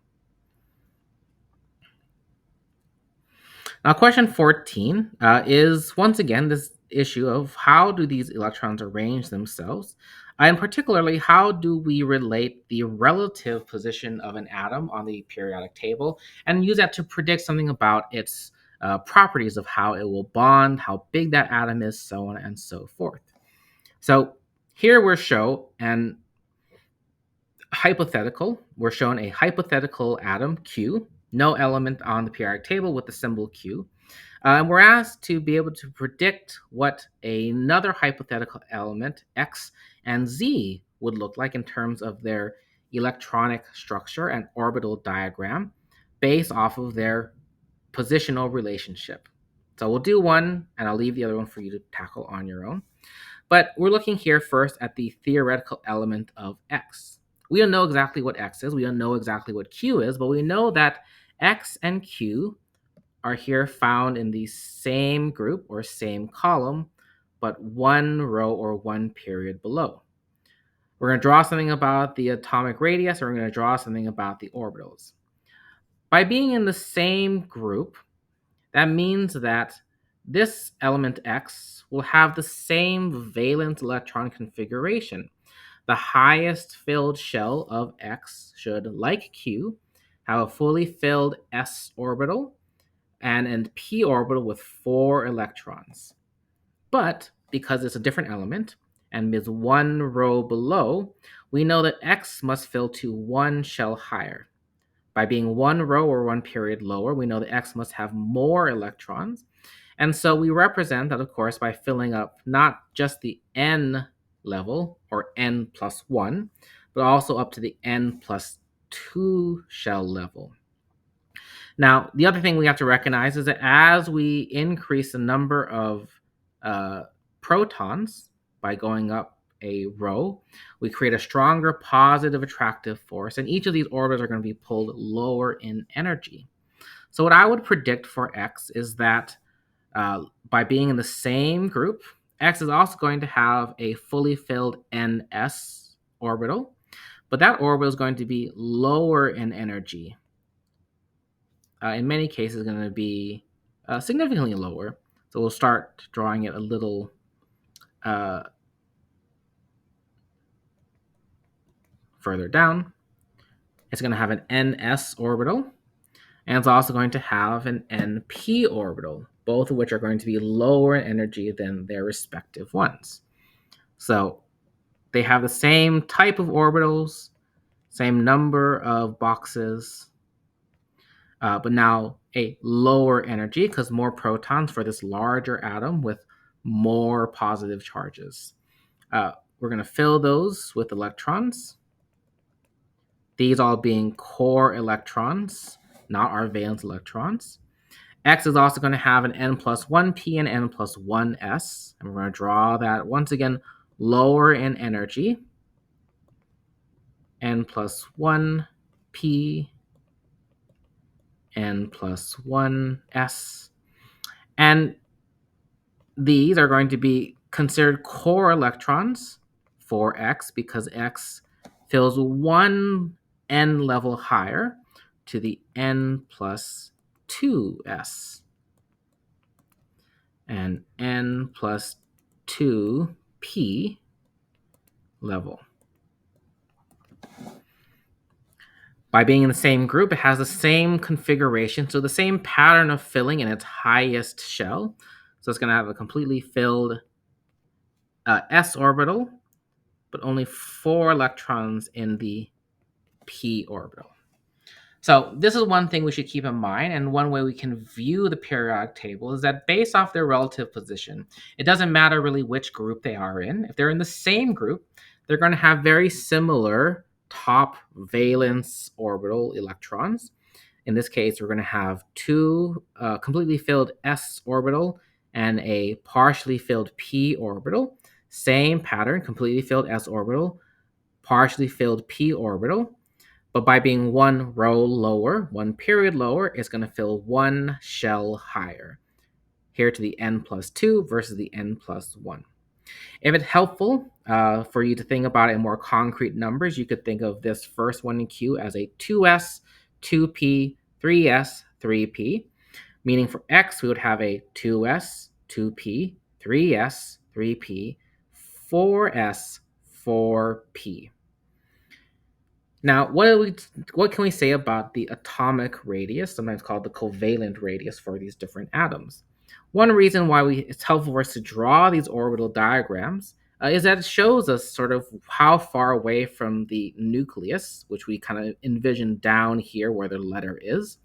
Now, question 14 is once again this issue of how do these electrons arrange themselves, and particularly how do we relate the relative position of an atom on the periodic table and use that to predict something about its properties of how it will bond, how big that atom is, so on and so forth. So here we're shown an hypothetical. We're shown a hypothetical atom Q, no element on the periodic table with the symbol Q. And we're asked to be able to predict what another hypothetical element, X and Z, would look like in terms of their electronic structure and orbital diagram based off of their positional relationship. So we'll do one, and I'll leave the other one for you to tackle on your own. But we're looking here first at the theoretical element of X. We don't know exactly what X is, we don't know exactly what Q is, but we know that X and Q are here found in the same group or same column, but one row or one period below. We're going to draw something about the atomic radius, or we're going to draw something about the orbitals. By being in the same group, that means that this element X will have the same valence electron configuration. The highest filled shell of X should, like Q, have a fully filled s orbital and an p orbital with 4 electrons. But because it's a different element and is one row below, we know that X must fill to one shell higher. By being one row or one period lower, we know that X must have more electrons. And so we represent that, of course, by filling up not just the n level, or n plus 1, but also up to the n plus 2 shell level. Now, the other thing we have to recognize is that as we increase the number of protons by going up a row, we create a stronger positive attractive force, and each of these orbitals are going to be pulled lower in energy. So what I would predict for X is that by being in the same group, X is also going to have a fully filled ns orbital, but that orbital is going to be lower in energy. In many cases, going to be significantly lower. So we'll start drawing it a little further down. It's going to have an ns orbital, and it's also going to have an np orbital, both of which are going to be lower in energy than their respective ones. So they have the same type of orbitals, same number of boxes, but now a lower energy because more protons for this larger atom with more positive charges. We're going to fill those with electrons. These all being core electrons, not our valence electrons. X is also going to have an n plus 1p and n plus 1s. And we're going to draw that once again lower in energy. N plus 1p, n plus 1s. And these are going to be considered core electrons for X because X fills one n level higher to the n plus 2s and n plus 2p level. By being in the same group, it has the same configuration, so the same pattern of filling in its highest shell. So it's going to have a completely filled s orbital, but only 4 electrons in the p orbital. So this is one thing we should keep in mind, and one way we can view the periodic table is that based off their relative position, it doesn't matter really which group they are in. If they're in the same group, they're going to have very similar top valence orbital electrons. In this case, we're going to have 2 completely filled s orbital and a partially filled p orbital. Same pattern, completely filled s orbital, partially filled p orbital. But by being 1 row lower, 1 period lower, it's going to fill 1 shell higher. Here to the n plus 2 versus the n plus 1. If it's helpful for you to think about it in more concrete numbers, you could think of this first one in Q as a 2s, 2p, 3s, 3p. Meaning for X, we would have a 2s, 2p, 3s, 3p, 4s, 4p. Now, what can we say about the atomic radius, sometimes called the covalent radius for these different atoms? One reason why it's helpful for us to draw these orbital diagrams is that it shows us sort of how far away from the nucleus, which we kind of envision down here where the letter is.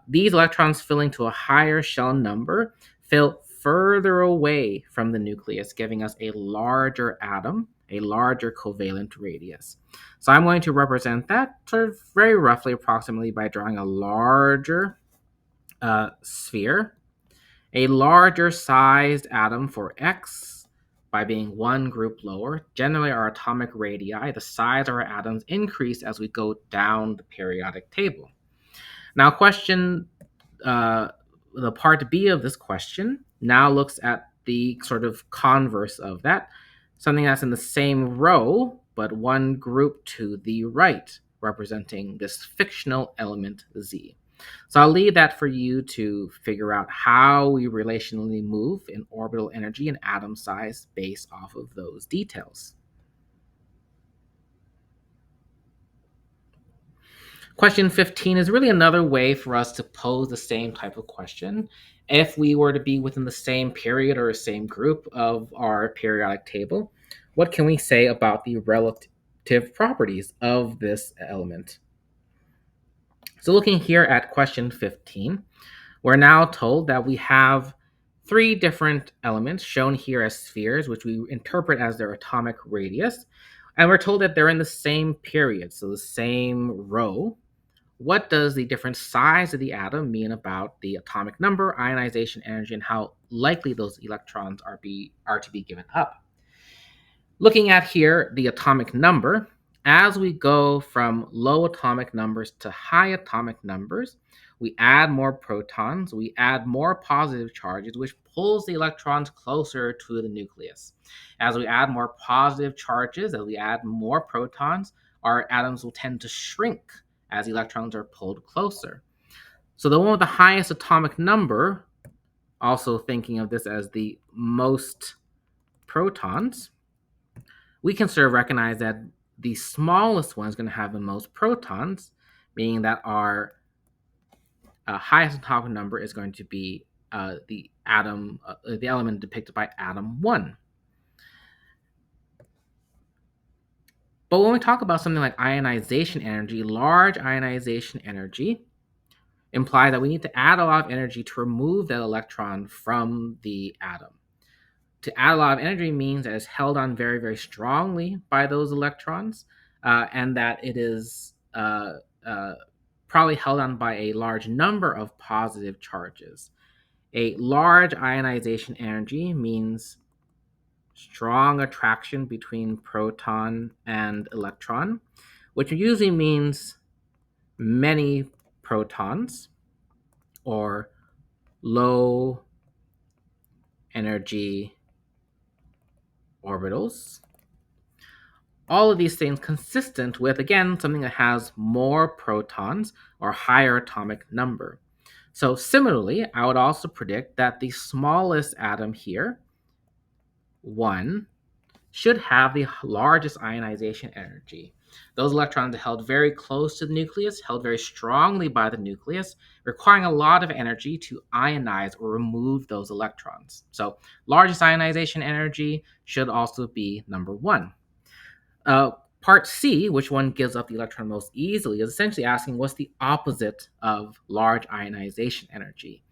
These electrons filling to a higher shell number fill further away from the nucleus, giving us a larger atom, a larger covalent radius. So I'm going to represent that sort of very roughly, approximately, by drawing a larger sphere, a larger sized atom for X by being 1 group lower. Generally, our atomic radii, the size of our atoms, increase as we go down the periodic table. Now, the part B of this question now looks at the sort of converse of that, something that's in the same row, but 1 group to the right, representing this fictional element Z. So I'll leave that for you to figure out how we relationally move in orbital energy and atom size based off of those details. Question 15 is really another way for us to pose the same type of question. If we were to be within the same period or same group of our periodic table, what can we say about the relative properties of this element? So looking here at question 15, we're now told that we have 3 different elements shown here as spheres, which we interpret as their atomic radius. And we're told that they're in the same period, so the same row. What does the different size of the atom mean about the atomic number, ionization energy, and how likely those electrons are to be given up? Looking at here the atomic number, as we go from low atomic numbers to high atomic numbers, we add more protons, we add more positive charges, which pulls the electrons closer to the nucleus. As we add more positive charges, as we add more protons, our atoms will tend to shrink as electrons are pulled closer. So the one with the highest atomic number, also thinking of this as the most protons, we can sort of recognize that the smallest one is going to have the most protons, meaning that our highest atomic number is going to be the element depicted by atom 1. But when we talk about something like ionization energy, large ionization energy implies that we need to add a lot of energy to remove that electron from the atom. To add a lot of energy means that it's held on very, very strongly by those electrons, and that it is probably held on by a large number of positive charges. A large ionization energy means strong attraction between proton and electron, which usually means many protons or low energy orbitals. All of these things consistent with, again, something that has more protons or higher atomic number. So similarly, I would also predict that the smallest atom here, 1, should have the largest ionization energy. Those electrons are held very close to the nucleus, held very strongly by the nucleus, requiring a lot of energy to ionize or remove those electrons. So, largest ionization energy should also be number 1. Part C, which one gives up the electron most easily, is essentially asking what's the opposite of large ionization energy.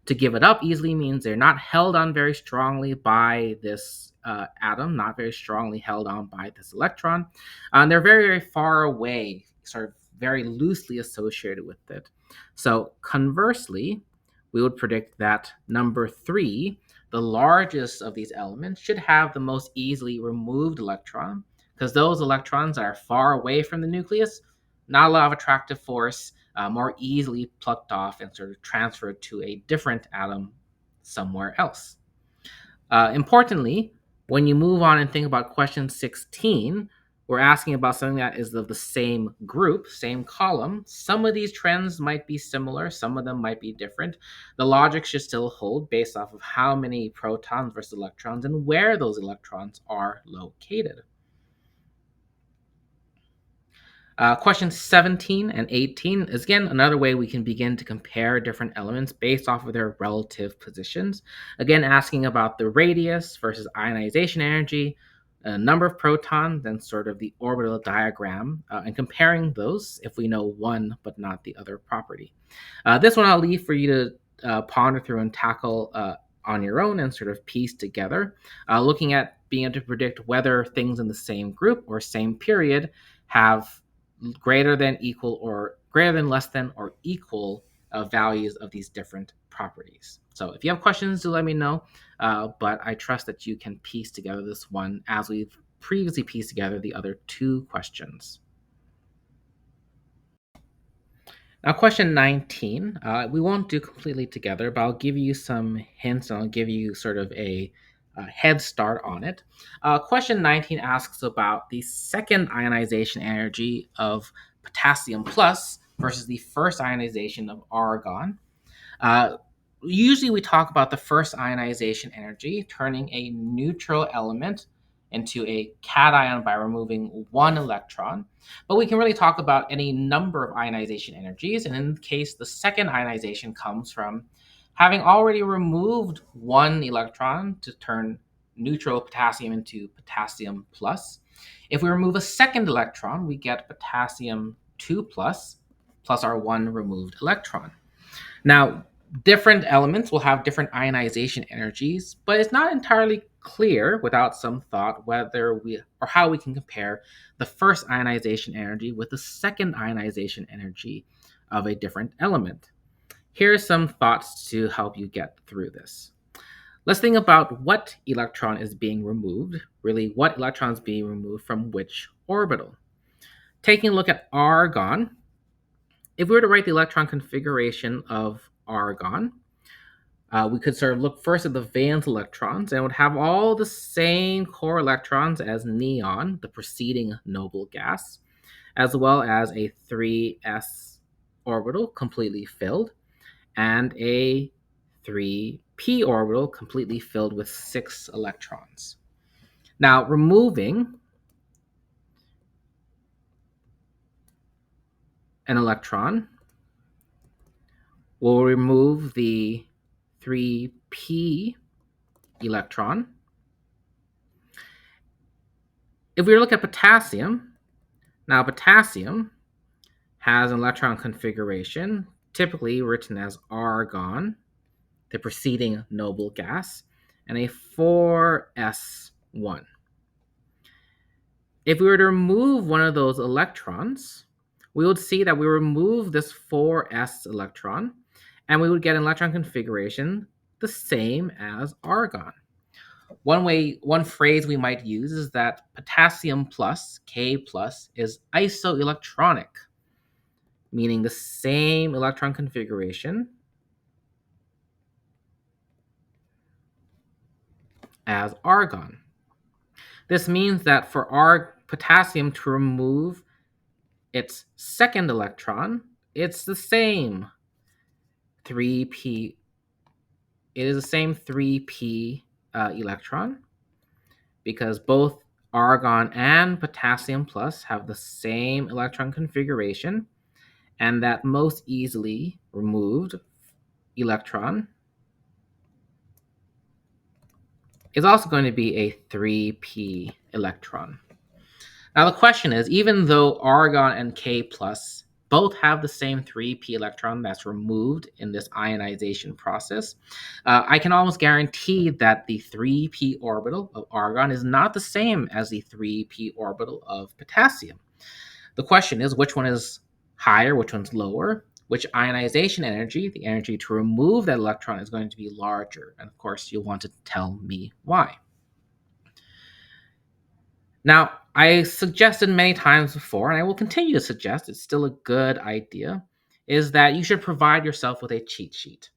To give it up easily means they're not held on very strongly by this atom, not very strongly held on by this electron. And they're very, very far away, sort of very loosely associated with it. So conversely, we would predict that number 3, the largest of these elements, should have the most easily removed electron, because those electrons are far away from the nucleus, not a lot of attractive force, more easily plucked off and sort of transferred to a different atom somewhere else. Importantly, when you move on and think about question 16, we're asking about something that is of the same group, same column. Some of these trends might be similar, some of them might be different. The logic should still hold based off of how many protons versus electrons and where those electrons are located. Questions 17 and 18 is again another way we can begin to compare different elements based off of their relative positions. Again, asking about the radius versus ionization energy, number of protons, and sort of the orbital diagram, and comparing those if we know one but not the other property. This one I'll leave for you to ponder through and tackle on your own and sort of piece together, looking at being able to predict whether things in the same group or same period have greater than, equal, or greater than, less than, or equal values of these different properties. So if you have questions, do let me know. But I trust that you can piece together this one as we've previously pieced together the other 2 questions. Now, question 19, we won't do completely together, but I'll give you some hints and I'll give you sort of a head start on it. Question 19 asks about the second ionization energy of potassium plus versus the first ionization of argon. Usually we talk about the first ionization energy turning a neutral element into a cation by removing 1 electron. But we can really talk about any number of ionization energies. And in the case, the second ionization comes from having already removed 1 electron to turn neutral potassium into potassium plus. If we remove a second electron, we get potassium 2 plus our 1 removed electron. Now, different elements will have different ionization energies, but it's not entirely clear without some thought whether we or how we can compare the first ionization energy with the second ionization energy of a different element. Here are some thoughts to help you get through this. Let's think about what electron is being removed, really what electron is being removed from which orbital. Taking a look at argon, if we were to write the electron configuration of argon, we could sort of look first at the valence electrons and would have all the same core electrons as neon, the preceding noble gas, as well as a 3s orbital completely filled and a 3p orbital completely filled with 6 electrons. Now, removing an electron will remove the 3p electron. If we look at potassium, now potassium has an electron configuration typically written as argon, the preceding noble gas, and a 4s1. If we were to remove one of those electrons, we would see that we remove this 4s electron, and we would get an electron configuration the same as argon. One phrase we might use is that potassium plus, K plus, is isoelectronic, meaning the same electron configuration as argon. This means that for our potassium to remove its second electron, it's the same 3p. It is the same 3p electron, because both argon and potassium plus have the same electron configuration, and that most easily removed electron is also going to be a 3p electron. Now the question is, even though argon and K plus both have the same 3p electron that's removed in this ionization process, I can almost guarantee that the 3p orbital of argon is not the same as the 3p orbital of potassium. The question is, which one is higher, which one's lower? Which ionization energy, the energy to remove that electron, is going to be larger? And of course, you'll want to tell me why. Now, I suggested many times before, and I will continue to suggest, it's still a good idea, is that you should provide yourself with a cheat sheet.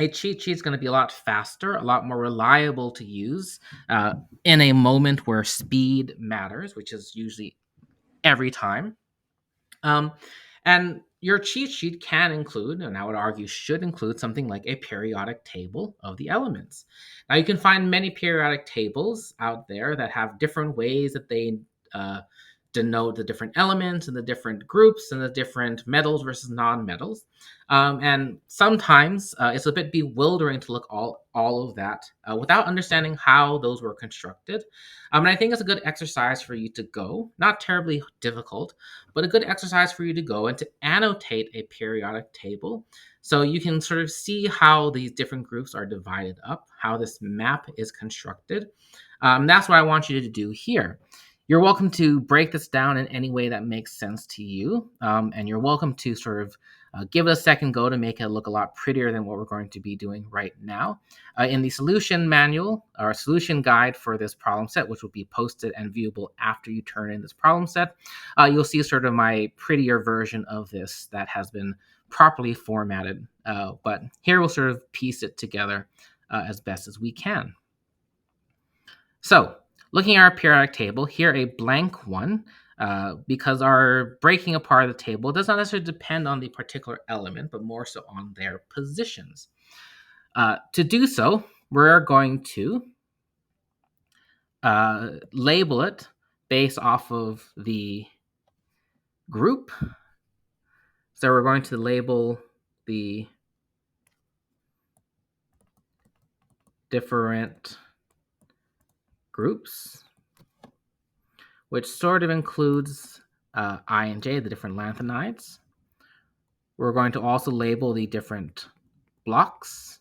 A cheat sheet is going to be a lot faster, a lot more reliable to use in a moment where speed matters, which is usually every time. And your cheat sheet can include, and I would argue should include, something like a periodic table of the elements. Now, you can find many periodic tables out there that have different ways that they denote the different elements and the different groups and the different metals versus non-metals. And sometimes it's a bit bewildering to look all of that without understanding how those were constructed. And I think it's a good exercise for you to go, not terribly difficult, but a good exercise for you to go and to annotate a periodic table so you can sort of see how these different groups are divided up, how this map is constructed. That's what I want you to do here. You're welcome to break this down in any way that makes sense to you, and you're welcome to sort of give it a second go to make it look a lot prettier than what we're going to be doing right now. In the solution manual or solution guide for this problem set, which will be posted and viewable after you turn in this problem set, you'll see sort of my prettier version of this that has been properly formatted. But here we'll sort of piece it together as best as we can. So, looking at our periodic table, here a blank one, because our breaking apart of the table does not necessarily depend on the particular element, but more so on their positions. To do so, we're going to label it based off of the group. So we're going to label the different groups, which sort of includes I and J, the different lanthanides. We're going to also label the different blocks,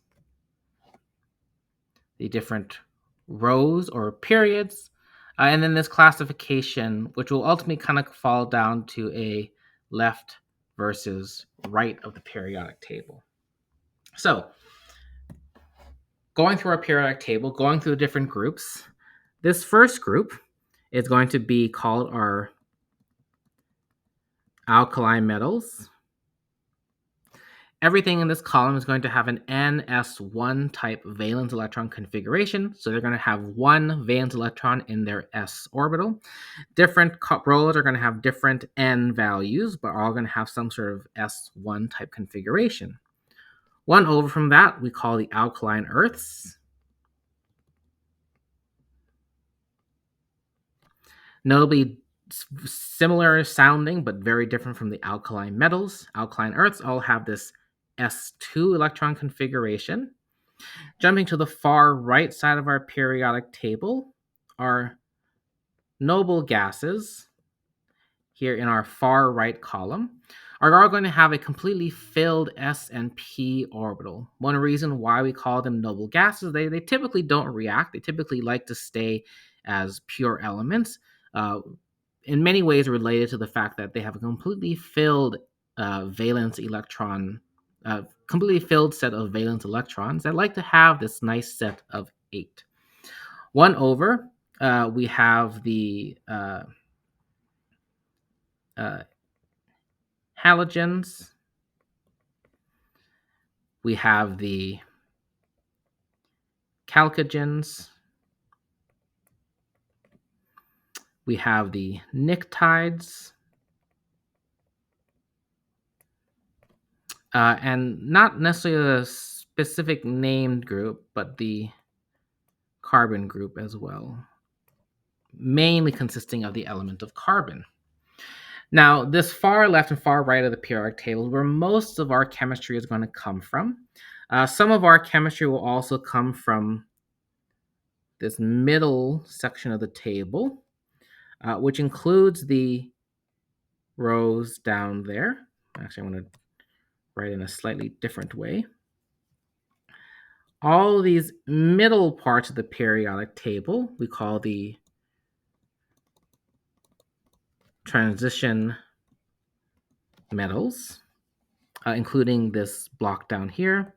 the different rows or periods, and then this classification, which will ultimately kind of fall down to a left versus right of the periodic table. So, going through our periodic table, going through the different groups, this first group is going to be called our alkali metals. Everything in this column is going to have an NS1 type valence electron configuration, so they're going to have one valence electron in their s orbital. Different rows are going to have different N values, but are all going to have some sort of S1 type configuration. One over from that we call the alkaline earths. Notably similar sounding, but very different from the alkaline metals. Alkaline earths all have this S2 electron configuration. Jumping to the far right side of our periodic table are noble gases, here in our far right column, are all going to have a completely filled S and P orbital. One reason why we call them noble gases, they typically don't react. They typically like to stay as pure elements. in many ways related to the fact that they have a completely filled valence electron, completely filled set of valence electrons that like to have this nice set of 8. 1 over, we have the halogens, we have the chalcogens, we have the pnictides, and not necessarily a specific named group, but the carbon group as well, mainly consisting of the element of carbon. Now, this far left and far right of the periodic table, where most of our chemistry is going to come from. Some of our chemistry will also come from this middle section of the table, which includes the rows down there. Actually, I want to write in a slightly different way. All these middle parts of the periodic table we call the transition metals, including this block down here.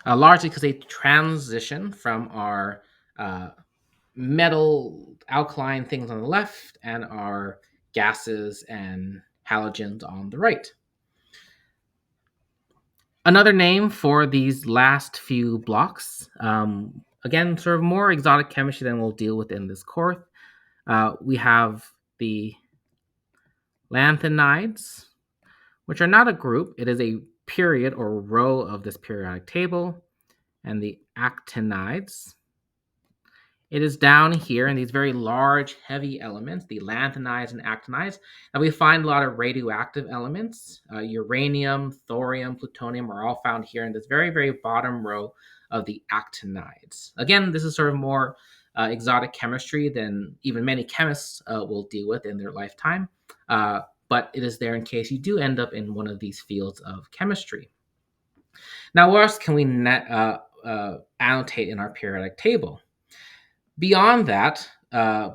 Largely because they transition from our metal alkaline things on the left and our gases and halogens on the right. Another name for these last few blocks, again, sort of more exotic chemistry than we'll deal with in this course. We have the lanthanides, which are not a group. It is a period or row of this periodic table, and the actinides. It is down here in these very large, heavy elements, the lanthanides and actinides, and we find a lot of radioactive elements. Uranium, thorium, plutonium are all found here in this very, very bottom row of the actinides. Again, this is sort of more exotic chemistry than even many chemists will deal with in their lifetime, but it is there in case you do end up in one of these fields of chemistry. Now, what else can we annotate in our periodic table? Beyond that,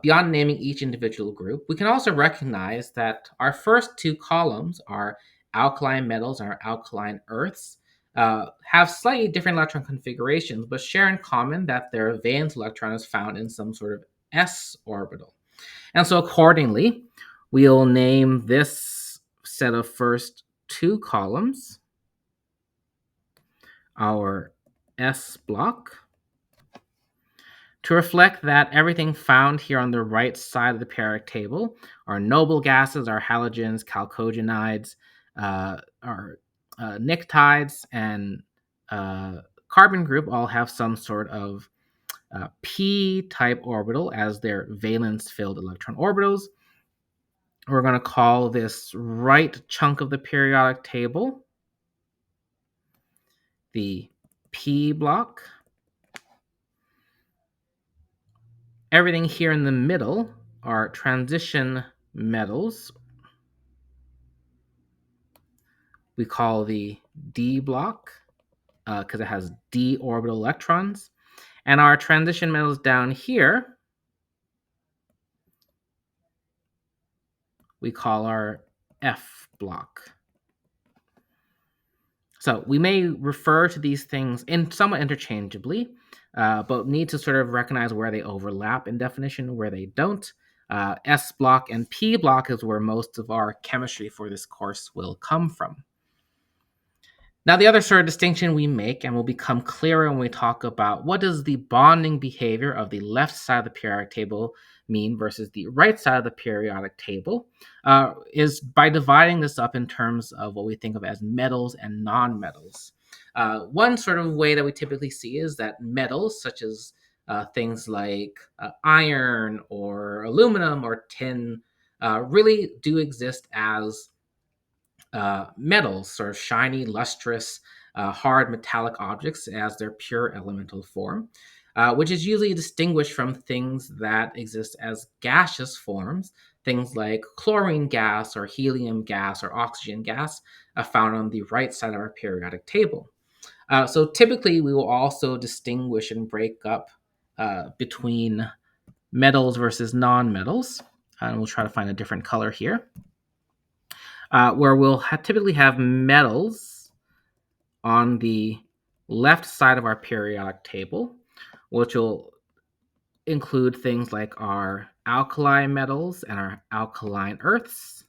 beyond naming each individual group, we can also recognize that our first 2 columns, our alkaline metals and our alkaline earths, have slightly different electron configurations, but share in common that their valence electron is found in some sort of s orbital. And so accordingly, we'll name this set of first 2 columns our s block, to reflect that everything found here on the right side of the periodic table, our noble gases, our halogens, chalcogenides, our pnictides, and carbon group all have some sort of p-type orbital as their valence-filled electron orbitals. We're going to call this right chunk of the periodic table the p block. Everything here in the middle are transition metals. We call the d block because it has d orbital electrons. And our transition metals down here, we call our f block. So we may refer to these things in somewhat interchangeably, but need to sort of recognize where they overlap in definition, where they don't. S block and P block is where most of our chemistry for this course will come from. Now, the other sort of distinction we make, and will become clearer when we talk about what does the bonding behavior of the left side of the periodic table mean versus the right side of the periodic table, is by dividing this up in terms of what we think of as metals and non-metals. One sort of way that we typically see is that metals, such as things like iron or aluminum or tin, really do exist as metals, sort of shiny, lustrous, hard metallic objects as their pure elemental form, which is usually distinguished from things that exist as gaseous forms, things like chlorine gas or helium gas or oxygen gas, found on the right side of our periodic table. So typically, we will also distinguish and break up between metals versus non-metals. And we'll try to find a different color here, where we'll typically have metals on the left side of our periodic table, which will include things like our alkali metals and our alkaline earths.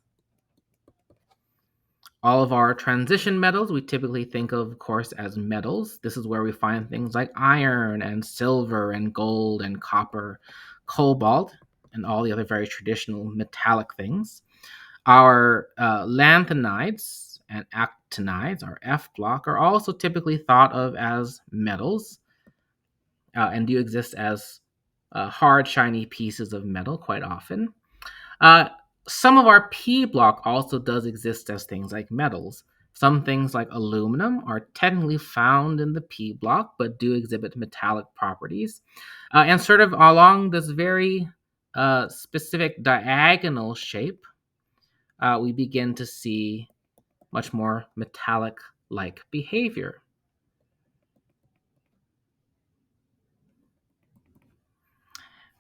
All of our transition metals, we typically think of course, as metals. This is where we find things like iron and silver and gold and copper, cobalt, and all the other very traditional metallic things. Our lanthanides and actinides, our F block, are also typically thought of as metals and do exist as hard, shiny pieces of metal quite often. Uh, some of our P block also does exist as things like metals. Some things like aluminum are technically found in the P block, but do exhibit metallic properties. And sort of along this very specific diagonal shape, we begin to see much more metallic like behavior.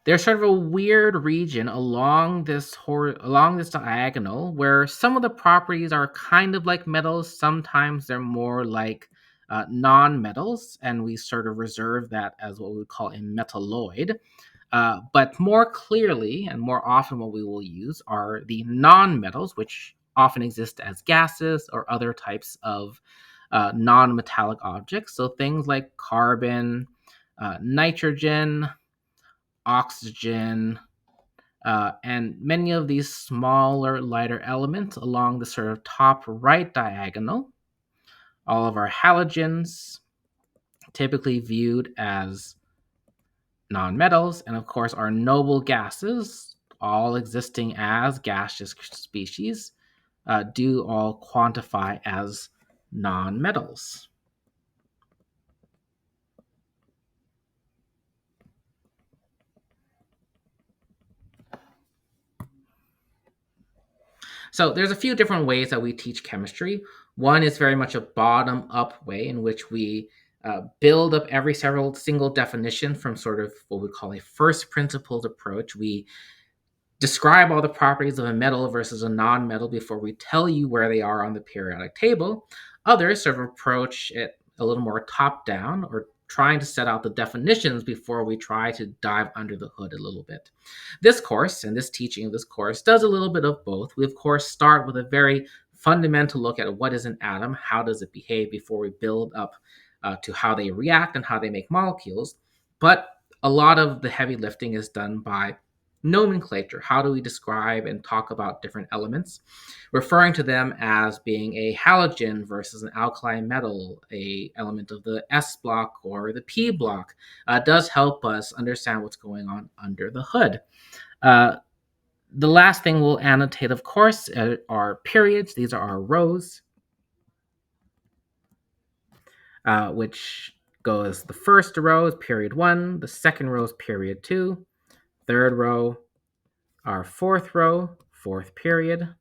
There's sort of a weird region along this diagonal where some of the properties are kind of like metals. Sometimes they're more like non-metals, and we sort of reserve that as what we would call a metalloid. But more clearly and more often, what we will use are the non-metals, which often exist as gases or other types of non-metallic objects. So things like carbon, nitrogen, oxygen, and many of these smaller, lighter elements along the sort of top right diagonal. All of our halogens, typically viewed as nonmetals, and of course, our noble gases, all existing as gaseous species, do all quantify as nonmetals. So there's a few different ways that we teach chemistry. One is very much a bottom up way in which we build up every several single definition from sort of what we call a first principles approach. We describe all the properties of a metal versus a non-metal before we tell you where they are on the periodic table. Others sort of approach it a little more top down, or trying to set out the definitions before we try to dive under the hood a little bit. This course and this teaching of this course does a little bit of both. We of course start with a very fundamental look at what is an atom, how does it behave, before we build up to how they react and how they make molecules. But a lot of the heavy lifting is done by nomenclature. How do we describe and talk about different elements, referring to them as being a halogen versus an alkali metal, a element of the S block or the P block, does help us understand what's going on under the hood. Uh, the last thing we'll annotate, of course, are periods. These are our rows, which goes the first row is period 1, the second row is period 2, third row, our fourth row, fourth period,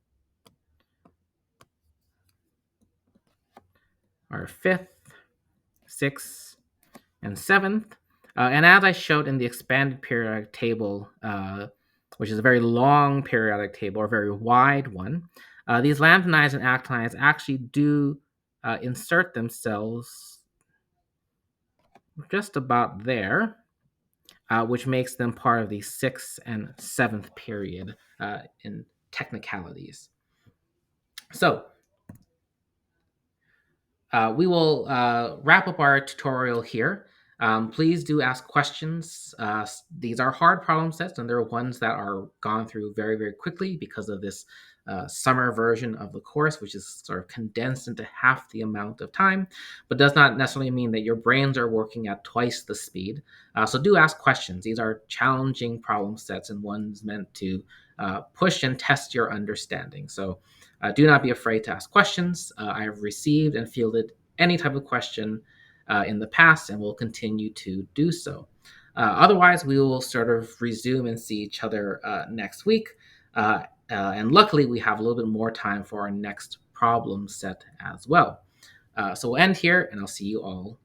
our fifth, sixth, and seventh. And as I showed in the expanded periodic table, which is a very long periodic table or a very wide one, these lanthanides and actinides actually do insert themselves just about there, which makes them part of the sixth and seventh period in technicalities. So we will wrap up our tutorial here. Please do ask questions. These are hard problem sets, and there are ones that are gone through very, very quickly because of this summer version of the course, which is sort of condensed into half the amount of time, but does not necessarily mean that your brains are working at twice the speed. So do ask questions. These are challenging problem sets and ones meant to push and test your understanding. So do not be afraid to ask questions. I have received and fielded any type of question in the past and will continue to do so. Otherwise, we will sort of resume and see each other next week. And luckily, we have a little bit more time for our next problem set as well. So we'll end here, and I'll see you all